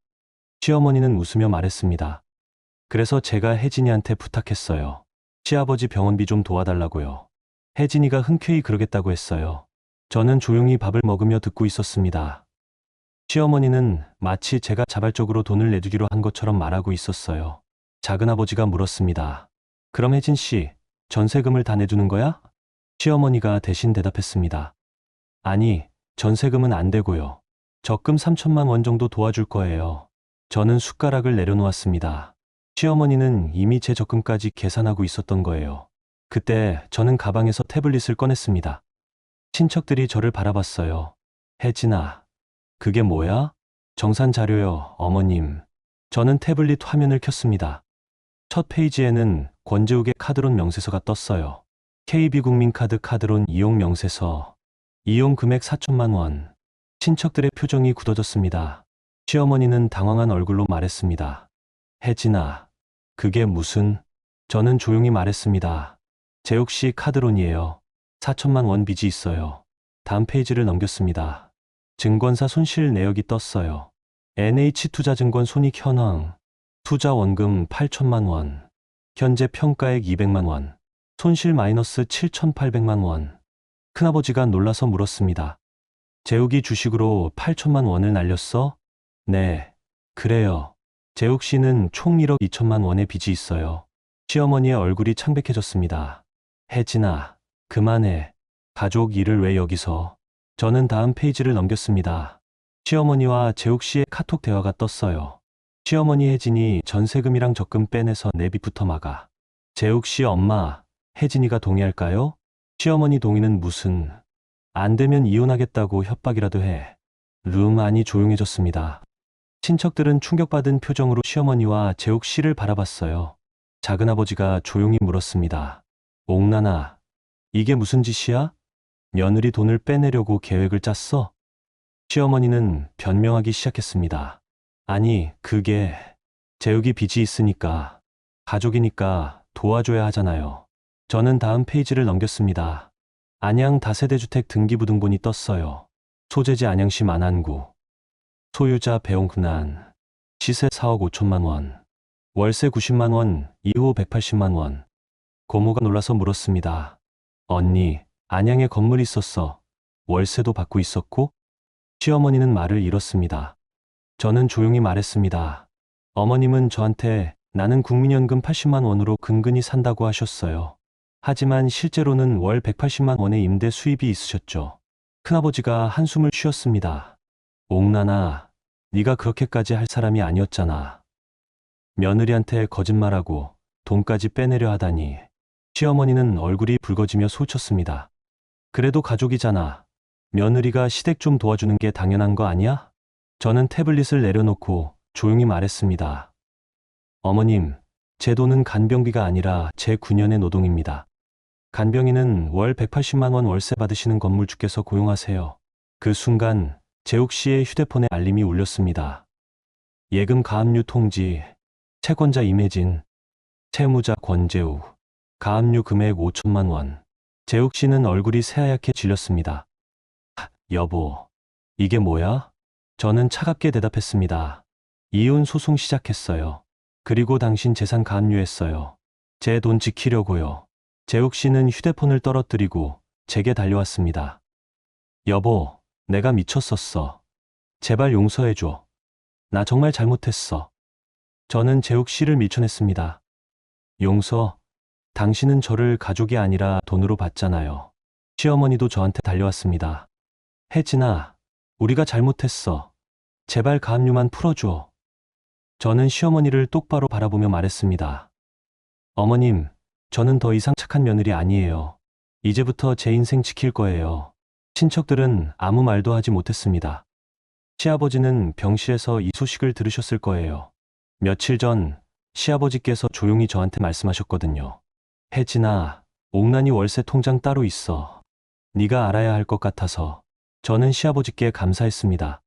시어머니는 웃으며 말했습니다. 그래서 제가 혜진이한테 부탁했어요. 시아버지 병원비 좀 도와달라고요. 혜진이가 흔쾌히 그러겠다고 했어요. 저는 조용히 밥을 먹으며 듣고 있었습니다. 시어머니는 마치 제가 자발적으로 돈을 내주기로 한 것처럼 말하고 있었어요. 작은아버지가 물었습니다. 그럼 혜진 씨, 전세금을 다 내주는 거야? 시어머니가 대신 대답했습니다. 아니, 전세금은 안 되고요. 적금 3천만 원 정도 도와줄 거예요. 저는 숟가락을 내려놓았습니다. 시어머니는 이미 제 적금까지 계산하고 있었던 거예요. 그때 저는 가방에서 태블릿을 꺼냈습니다. 친척들이 저를 바라봤어요. 혜진아, 그게 뭐야? 정산 자료요, 어머님. 저는 태블릿 화면을 켰습니다. 첫 페이지에는 권재욱의 카드론 명세서가 떴어요. KB국민카드 카드론 이용 명세서. 이용 금액 4천만 원. 친척들의 표정이 굳어졌습니다. 시어머니는 당황한 얼굴로 말했습니다. 혜진아, 그게 무슨... 저는 조용히 말했습니다. 재욱 씨 카드론이에요. 4천만 원 빚이 있어요. 다음 페이지를 넘겼습니다. 증권사 손실 내역이 떴어요. NH투자증권 손익 현황. 투자 원금 8천만 원. 현재 평가액 200만 원. 손실 마이너스 7,800만 원. 큰아버지가 놀라서 물었습니다. 재욱이 주식으로 8천만 원을 날렸어? 네, 그래요. 재욱 씨는 총 1억 2천만 원의 빚이 있어요. 시어머니의 얼굴이 창백해졌습니다. 혜진아, 그만해. 가족 일을 왜 여기서. 저는 다음 페이지를 넘겼습니다. 시어머니와 재욱 씨의 카톡 대화가 떴어요. 시어머니 혜진이 전세금이랑 적금 빼내서 내 빚부터 막아. 재욱 씨 엄마, 혜진이가 동의할까요? 시어머니 동의는 무슨... 안 되면 이혼하겠다고 협박이라도 해. 많이 조용해졌습니다. 친척들은 충격받은 표정으로 시어머니와 재욱 씨를 바라봤어요. 작은아버지가 조용히 물었습니다. 옥나나, 이게 무슨 짓이야? 며느리 돈을 빼내려고 계획을 짰어? 시어머니는 변명하기 시작했습니다. 아니, 그게... 재욱이 빚이 있으니까, 가족이니까 도와줘야 하잖아요. 저는 다음 페이지를 넘겼습니다. 안양 다세대주택 등기부등본이 떴어요. 소재지 안양시 만안구. 소유자 배용근안. 시세 4억 5천만 원. 월세 90만 원, 이후 180만 원. 고모가 놀라서 물었습니다. 언니, 안양에 건물이 있었어. 월세도 받고 있었고? 시어머니는 말을 잃었습니다. 저는 조용히 말했습니다. 어머님은 저한테 나는 국민연금 80만 원으로 근근히 산다고 하셨어요. 하지만 실제로는 월 180만 원의 임대 수입이 있으셨죠. 큰아버지가 한숨을 쉬었습니다. 옥나나, 네가 그렇게까지 할 사람이 아니었잖아. 며느리한테 거짓말하고 돈까지 빼내려 하다니. 시어머니는 얼굴이 붉어지며 소쳤습니다. 그래도 가족이잖아. 며느리가 시댁 좀 도와주는 게 당연한 거 아니야? 저는 태블릿을 내려놓고 조용히 말했습니다. 어머님, 제 돈은 간병비가 아니라 제 9년의 노동입니다. 간병인은 월 180만 원 월세 받으시는 건물주께서 고용하세요. 그 순간 재욱 씨의 휴대폰에 알림이 울렸습니다. 예금 가압류 통지, 채권자 임혜진, 채무자 권재욱, 가압류 금액 5천만 원. 재욱 씨는 얼굴이 새하얗게 질렸습니다. 여보, 이게 뭐야? 저는 차갑게 대답했습니다. 이혼 소송 시작했어요. 그리고 당신 재산 가압류했어요. 제 돈 지키려고요. 재욱 씨는 휴대폰을 떨어뜨리고 제게 달려왔습니다. 여보, 내가 미쳤었어. 제발 용서해줘. 나 정말 잘못했어. 저는 재욱 씨를 밀쳐냈습니다. 용서? 당신은 저를 가족이 아니라 돈으로 봤잖아요. 시어머니도 저한테 달려왔습니다. 혜진아, 우리가 잘못했어. 제발 가압류만 풀어줘. 저는 시어머니를 똑바로 바라보며 말했습니다. 어머님, 저는 더 이상 착한 며느리 아니에요. 이제부터 제 인생 지킬 거예요. 친척들은 아무 말도 하지 못했습니다. 시아버지는 병실에서 이 소식을 들으셨을 거예요. 며칠 전 시아버지께서 조용히 저한테 말씀하셨거든요. 혜진아, 옥난이 월세 통장 따로 있어. 네가 알아야 할 것 같아서. 저는 시아버지께 감사했습니다.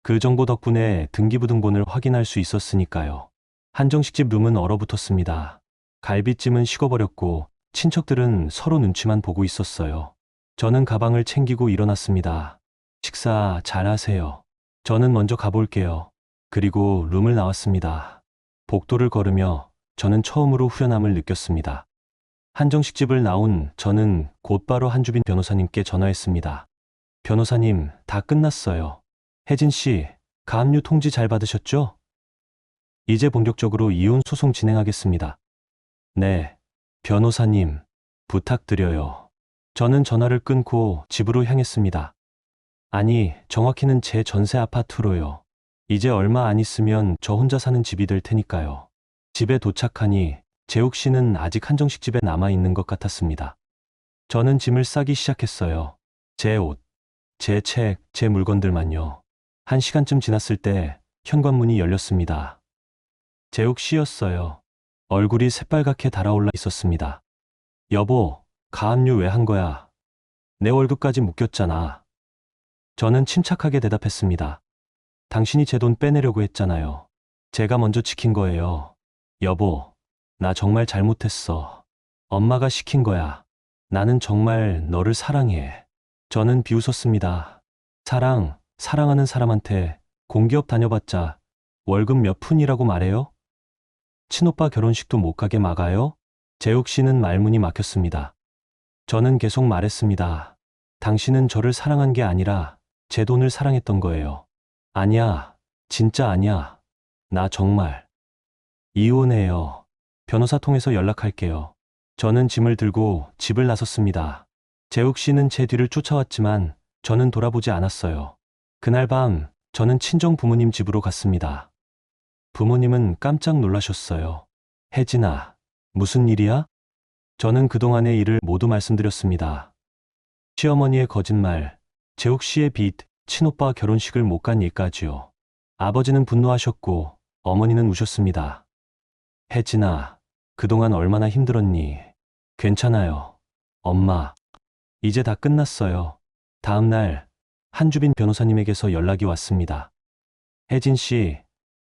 그 정보 덕분에 등기부등본을 확인할 수 있었으니까요. 한정식집 룸은 얼어붙었습니다. 갈비찜은 식어버렸고 친척들은 서로 눈치만 보고 있었어요. 저는 가방을 챙기고 일어났습니다. 식사 잘하세요. 저는 먼저 가볼게요. 그리고 룸을 나왔습니다. 복도를 걸으며 저는 처음으로 후련함을 느꼈습니다. 한정식집을 나온 저는 곧바로 한주빈 변호사님께 전화했습니다. 변호사님, 다 끝났어요. 혜진 씨, 가압류 통지 잘 받으셨죠? 이제 본격적으로 이혼 소송 진행하겠습니다. 네, 변호사님, 부탁드려요. 저는 전화를 끊고 집으로 향했습니다. 아니, 정확히는 제 전세 아파트로요. 이제 얼마 안 있으면 저 혼자 사는 집이 될 테니까요. 집에 도착하니 재욱 씨는 아직 한정식집에 남아 있는 것 같았습니다. 저는 짐을 싸기 시작했어요. 제 옷, 제 책, 제 물건들만요. 1시간쯤 지났을 때 현관문이 열렸습니다. 재욱 씨였어요. 얼굴이 새빨갛게 달아올라 있었습니다. 여보, 가압류 왜 한 거야? 내 월급까지 묶였잖아. 저는 침착하게 대답했습니다. 당신이 제 돈 빼내려고 했잖아요. 제가 먼저 지킨 거예요. 여보, 나 정말 잘못했어. 엄마가 시킨 거야. 나는 정말 너를 사랑해. 저는 비웃었습니다. 사랑하는 사람한테 공기업 다녀봤자 월급 몇 푼이라고 말해요? 친오빠 결혼식도 못 가게 막아요? 재욱 씨는 말문이 막혔습니다. 저는 계속 말했습니다. 당신은 저를 사랑한 게 아니라 제 돈을 사랑했던 거예요. 아니야, 진짜 아니야. 나 정말. 이혼해요. 변호사 통해서 연락할게요. 저는 짐을 들고 집을 나섰습니다. 재욱 씨는 제 뒤를 쫓아왔지만 저는 돌아보지 않았어요. 그날 밤 저는 친정 부모님 집으로 갔습니다. 부모님은 깜짝 놀라셨어요. 혜진아, 무슨 일이야? 저는 그동안의 일을 모두 말씀드렸습니다. 시어머니의 거짓말, 재욱 씨의 빚, 친오빠 결혼식을 못 간 일까지요. 아버지는 분노하셨고 어머니는 우셨습니다. 혜진아, 그동안 얼마나 힘들었니? 괜찮아요. 엄마, 이제 다 끝났어요. 다음 날 한주빈 변호사님에게서 연락이 왔습니다. 혜진 씨,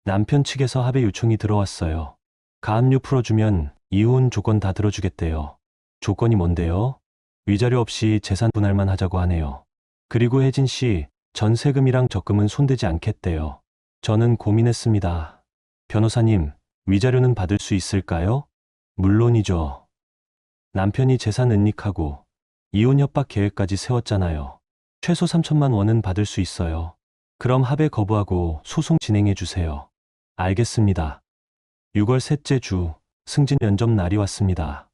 남편 측에서 합의 요청이 들어왔어요. 가압류 풀어주면 이혼 조건 다 들어주겠대요. 조건이 뭔데요? 위자료 없이 재산 분할만 하자고 하네요. 그리고 혜진 씨, 전세금이랑 적금은 손대지 않겠대요. 저는 고민했습니다. 변호사님, 위자료는 받을 수 있을까요? 물론이죠. 남편이 재산 은닉하고 이혼 협박 계획까지 세웠잖아요. 최소 3천만 원은 받을 수 있어요. 그럼 합의 거부하고 소송 진행해 주세요. 알겠습니다. 6월 셋째 주 승진 면접 날이 왔습니다.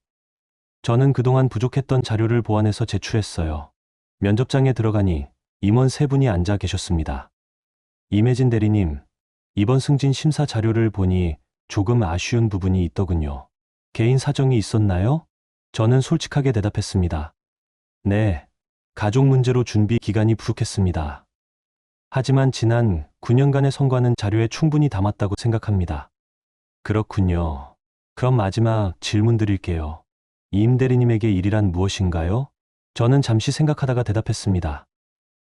저는 그동안 부족했던 자료를 보완해서 제출했어요. 면접장에 들어가니 임원 3분이 앉아 계셨습니다. 임혜진 대리님, 이번 승진 심사 자료를 보니 조금 아쉬운 부분이 있더군요. 개인 사정이 있었나요? 저는 솔직하게 대답했습니다. 네, 가족 문제로 준비 기간이 부족했습니다. 하지만 지난 9년간의 성과는 자료에 충분히 담았다고 생각합니다. 그렇군요. 그럼 마지막 질문 드릴게요. 임 대리님에게 일이란 무엇인가요? 저는 잠시 생각하다가 대답했습니다.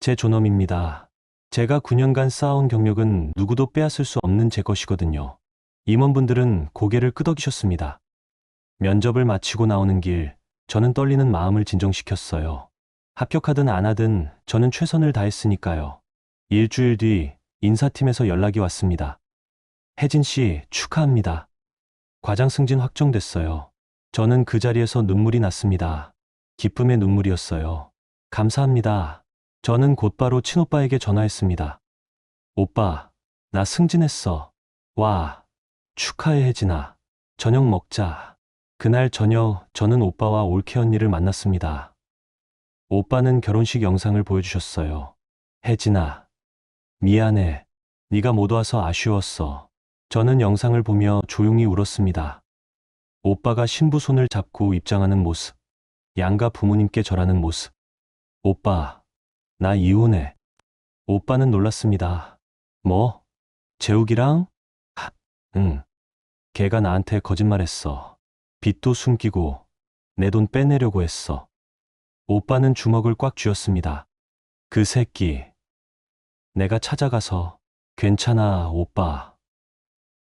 제 존엄입니다. 제가 9년간 쌓아온 경력은 누구도 빼앗을 수 없는 제 것이거든요. 임원분들은 고개를 끄덕이셨습니다. 면접을 마치고 나오는 길, 저는 떨리는 마음을 진정시켰어요. 합격하든 안 하든 저는 최선을 다했으니까요. 일주일 뒤 인사팀에서 연락이 왔습니다. 혜진 씨, 축하합니다. 과장 승진 확정됐어요. 저는 그 자리에서 눈물이 났습니다. 기쁨의 눈물이었어요. 감사합니다. 저는 곧바로 친오빠에게 전화했습니다. 오빠, 나 승진했어. 와, 축하해 혜진아. 저녁 먹자. 그날 저녁 저는 오빠와 올케 언니를 만났습니다. 오빠는 결혼식 영상을 보여주셨어요. 혜진아, 미안해. 네가 못 와서 아쉬웠어. 저는 영상을 보며 조용히 울었습니다. 오빠가 신부 손을 잡고 입장하는 모습, 양가 부모님께 절하는 모습. 오빠, 나 이혼해. 오빠는 놀랐습니다. 뭐? 재욱이랑? 응. 걔가 나한테 거짓말했어. 빚도 숨기고 내 돈 빼내려고 했어. 오빠는 주먹을 꽉 쥐었습니다. 그 새끼. 내가 찾아가서 괜찮아, 오빠.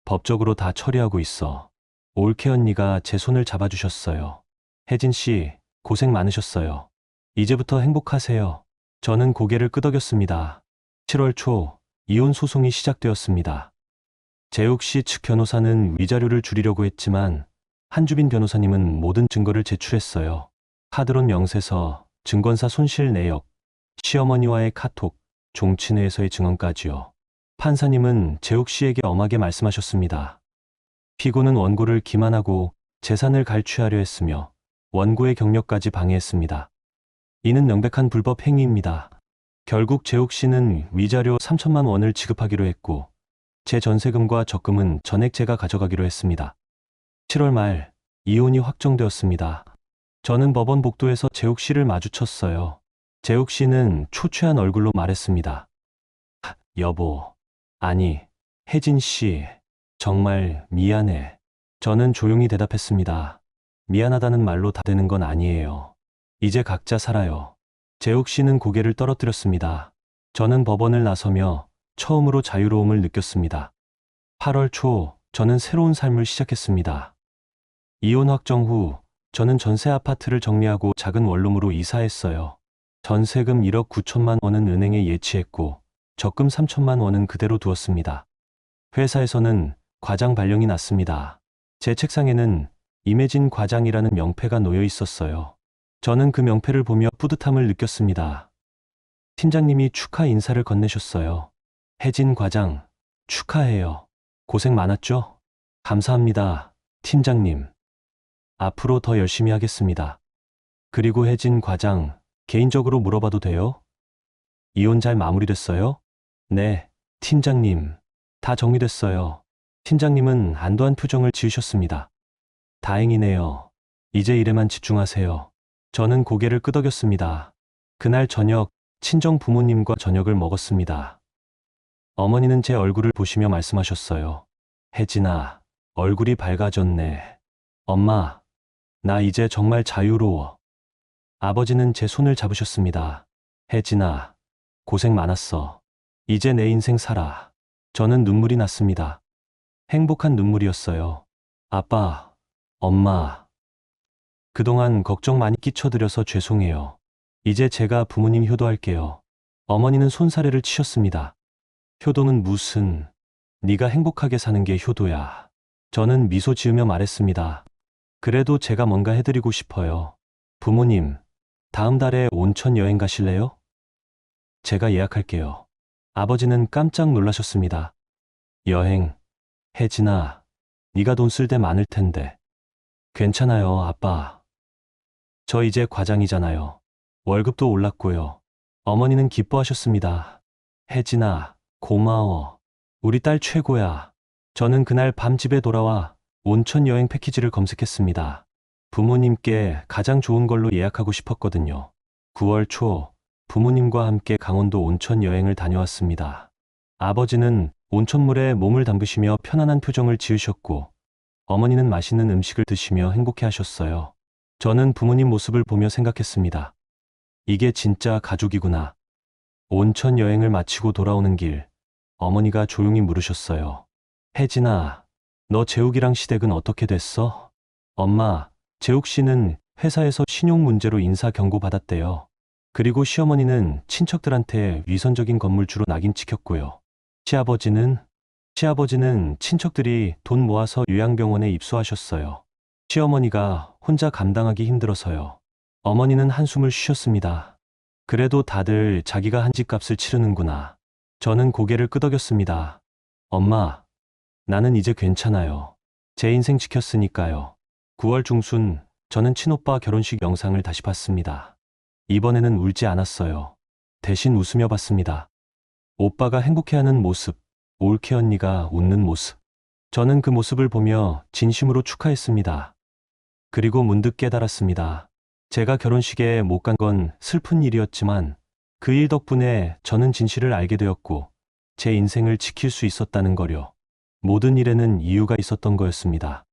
법적으로 다 처리하고 있어. 올케 언니가 제 손을 잡아주셨어요. 혜진 씨, 고생 많으셨어요. 이제부터 행복하세요. 저는 고개를 끄덕였습니다. 7월 초 이혼 소송이 시작되었습니다. 재욱 씨 측 변호사는 위자료를 줄이려고 했지만 한주빈 변호사님은 모든 증거를 제출했어요. 카드론 명세서, 증권사 손실 내역, 시어머니와의 카톡, 종친회에서의 증언까지요. 판사님은 재욱 씨에게 엄하게 말씀하셨습니다. 피고는 원고를 기만하고 재산을 갈취하려 했으며 원고의 경력까지 방해했습니다. 이는 명백한 불법 행위입니다. 결국 재욱 씨는 위자료 3천만 원을 지급하기로 했고 제 전세금과 적금은 전액 제가 가져가기로 했습니다. 7월 말 이혼이 확정되었습니다. 저는 법원 복도에서 재욱 씨를 마주쳤어요. 재욱 씨는 초췌한 얼굴로 말했습니다. 여보, 아니, 혜진 씨, 정말 미안해. 저는 조용히 대답했습니다. 미안하다는 말로 다 되는 건 아니에요. 이제 각자 살아요. 재욱 씨는 고개를 떨어뜨렸습니다. 저는 법원을 나서며 처음으로 자유로움을 느꼈습니다. 8월 초, 저는 새로운 삶을 시작했습니다. 이혼 확정 후, 저는 전세 아파트를 정리하고 작은 원룸으로 이사했어요. 전세금 1억 9천만 원은 은행에 예치했고, 적금 3천만 원은 그대로 두었습니다. 회사에서는 과장 발령이 났습니다. 제 책상에는 임혜진 과장이라는 명패가 놓여 있었어요. 저는 그 명패를 보며 뿌듯함을 느꼈습니다. 팀장님이 축하 인사를 건네셨어요. 혜진 과장, 축하해요. 고생 많았죠? 감사합니다, 팀장님. 앞으로 더 열심히 하겠습니다. 그리고 혜진 과장, 개인적으로 물어봐도 돼요? 이혼 잘 마무리됐어요? 네, 팀장님. 다 정리됐어요. 팀장님은 안도한 표정을 지으셨습니다. 다행이네요. 이제 일에만 집중하세요. 저는 고개를 끄덕였습니다. 그날 저녁, 친정 부모님과 저녁을 먹었습니다. 어머니는 제 얼굴을 보시며 말씀하셨어요. 혜진아, 얼굴이 밝아졌네. 엄마, 나 이제 정말 자유로워. 아버지는 제 손을 잡으셨습니다. 혜진아, 고생 많았어. 이제 내 인생 살아. 저는 눈물이 났습니다. 행복한 눈물이었어요. 아빠, 엄마. 그동안 걱정 많이 끼쳐드려서 죄송해요. 이제 제가 부모님 효도할게요. 어머니는 손사래를 치셨습니다. 효도는 무슨, 네가 행복하게 사는 게 효도야. 저는 미소 지으며 말했습니다. 그래도 제가 뭔가 해드리고 싶어요. 부모님, 다음 달에 온천 여행 가실래요? 제가 예약할게요. 아버지는 깜짝 놀라셨습니다. 여행, 혜진아, 네가 돈 쓸 데 많을 텐데. 괜찮아요, 아빠. 저 이제 과장이잖아요. 월급도 올랐고요. 어머니는 기뻐하셨습니다. 혜진아, 고마워. 우리 딸 최고야. 저는 그날 밤 집에 돌아와 온천 여행 패키지를 검색했습니다. 부모님께 가장 좋은 걸로 예약하고 싶었거든요. 9월 초, 부모님과 함께 강원도 온천 여행을 다녀왔습니다. 아버지는 온천물에 몸을 담그시며 편안한 표정을 지으셨고, 어머니는 맛있는 음식을 드시며 행복해 하셨어요. 저는 부모님 모습을 보며 생각했습니다. 이게 진짜 가족이구나. 온천 여행을 마치고 돌아오는 길, 어머니가 조용히 물으셨어요. 혜진아, 너 재욱이랑 시댁은 어떻게 됐어? 엄마, 재욱 씨는 회사에서 신용 문제로 인사 경고 받았대요. 그리고 시어머니는 친척들한테 위선적인 건물주로 낙인 찍혔고요. 시아버지는 친척들이 돈 모아서 요양병원에 입소하셨어요. 시어머니가 혼자 감당하기 힘들어서요. 어머니는 한숨을 쉬셨습니다. 그래도 다들 자기가 한 집값을 치르는구나. 저는 고개를 끄덕였습니다. 엄마, 나는 이제 괜찮아요. 제 인생 지켰으니까요. 9월 중순, 저는 친오빠 결혼식 영상을 다시 봤습니다. 이번에는 울지 않았어요. 대신 웃으며 봤습니다. 오빠가 행복해하는 모습, 올케 언니가 웃는 모습. 저는 그 모습을 보며 진심으로 축하했습니다. 그리고 문득 깨달았습니다. 제가 결혼식에 못 간 건 슬픈 일이었지만 그 일 덕분에 저는 진실을 알게 되었고 제 인생을 지킬 수 있었다는 거요. 모든 일에는 이유가 있었던 거였습니다.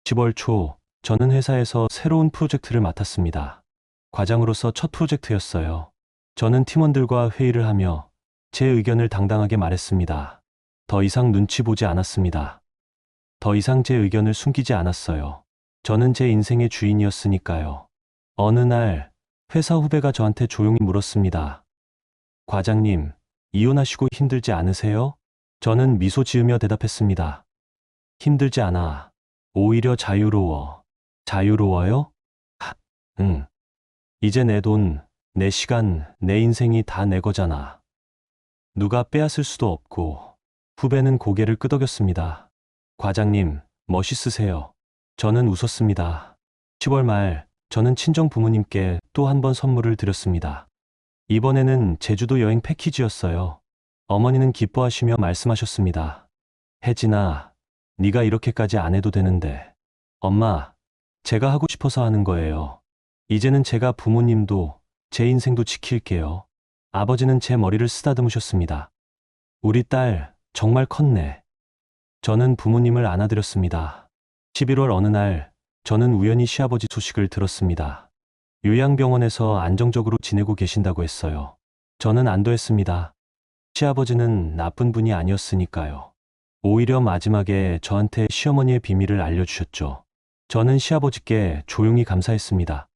10월 초, 저는 회사에서 새로운 프로젝트를 맡았습니다. 과장으로서 첫 프로젝트였어요. 저는 팀원들과 회의를 하며 제 의견을 당당하게 말했습니다. 더 이상 눈치 보지 않았습니다. 더 이상 제 의견을 숨기지 않았어요. 저는 제 인생의 주인이었으니까요. 어느 날 회사 후배가 저한테 조용히 물었습니다. 과장님, 이혼하시고 힘들지 않으세요? 저는 미소 지으며 대답했습니다. 힘들지 않아. 오히려 자유로워. 자유로워요? 하, 응. 이제 내 돈, 내 시간, 내 인생이 다 내 거잖아. 누가 빼앗을 수도 없고. 후배는 고개를 끄덕였습니다. 과장님, 멋있으세요. 저는 웃었습니다. 10월 말, 저는 친정 부모님께 또 한 번 선물을 드렸습니다. 이번에는 제주도 여행 패키지였어요. 어머니는 기뻐하시며 말씀하셨습니다. 혜진아, 네가 이렇게까지 안 해도 되는데. 엄마, 제가 하고 싶어서 하는 거예요. 이제는 제가 부모님도 제 인생도 지킬게요. 아버지는 제 머리를 쓰다듬으셨습니다. 우리 딸 정말 컸네. 저는 부모님을 안아드렸습니다. 11월 어느 날 저는 우연히 시아버지 소식을 들었습니다. 요양병원에서 안정적으로 지내고 계신다고 했어요. 저는 안도했습니다. 시아버지는 나쁜 분이 아니었으니까요. 오히려 마지막에 저한테 시어머니의 비밀을 알려주셨죠. 저는 시아버지께 조용히 감사했습니다.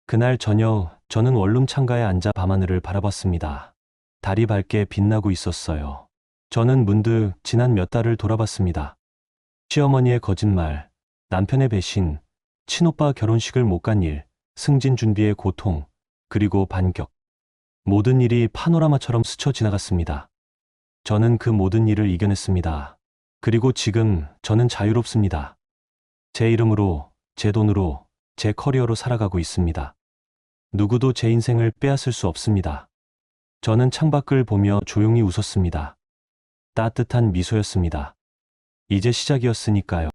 그날 저녁 저는 원룸 창가에 앉아 밤하늘을 바라봤습니다. 달이 밝게 빛나고 있었어요. 저는 문득 지난 몇 달을 돌아봤습니다. 시어머니의 거짓말, 남편의 배신, 친오빠 결혼식을 못 간 일, 승진 준비의 고통, 그리고 반격. 모든 일이 파노라마처럼 스쳐 지나갔습니다. 저는 그 모든 일을 이겨냈습니다. 그리고 지금 저는 자유롭습니다. 제 이름으로, 제 돈으로, 제 커리어로 살아가고 있습니다. 누구도 제 인생을 빼앗을 수 없습니다. 저는 창밖을 보며 조용히 웃었습니다. 따뜻한 미소였습니다. 이제 시작이었으니까요.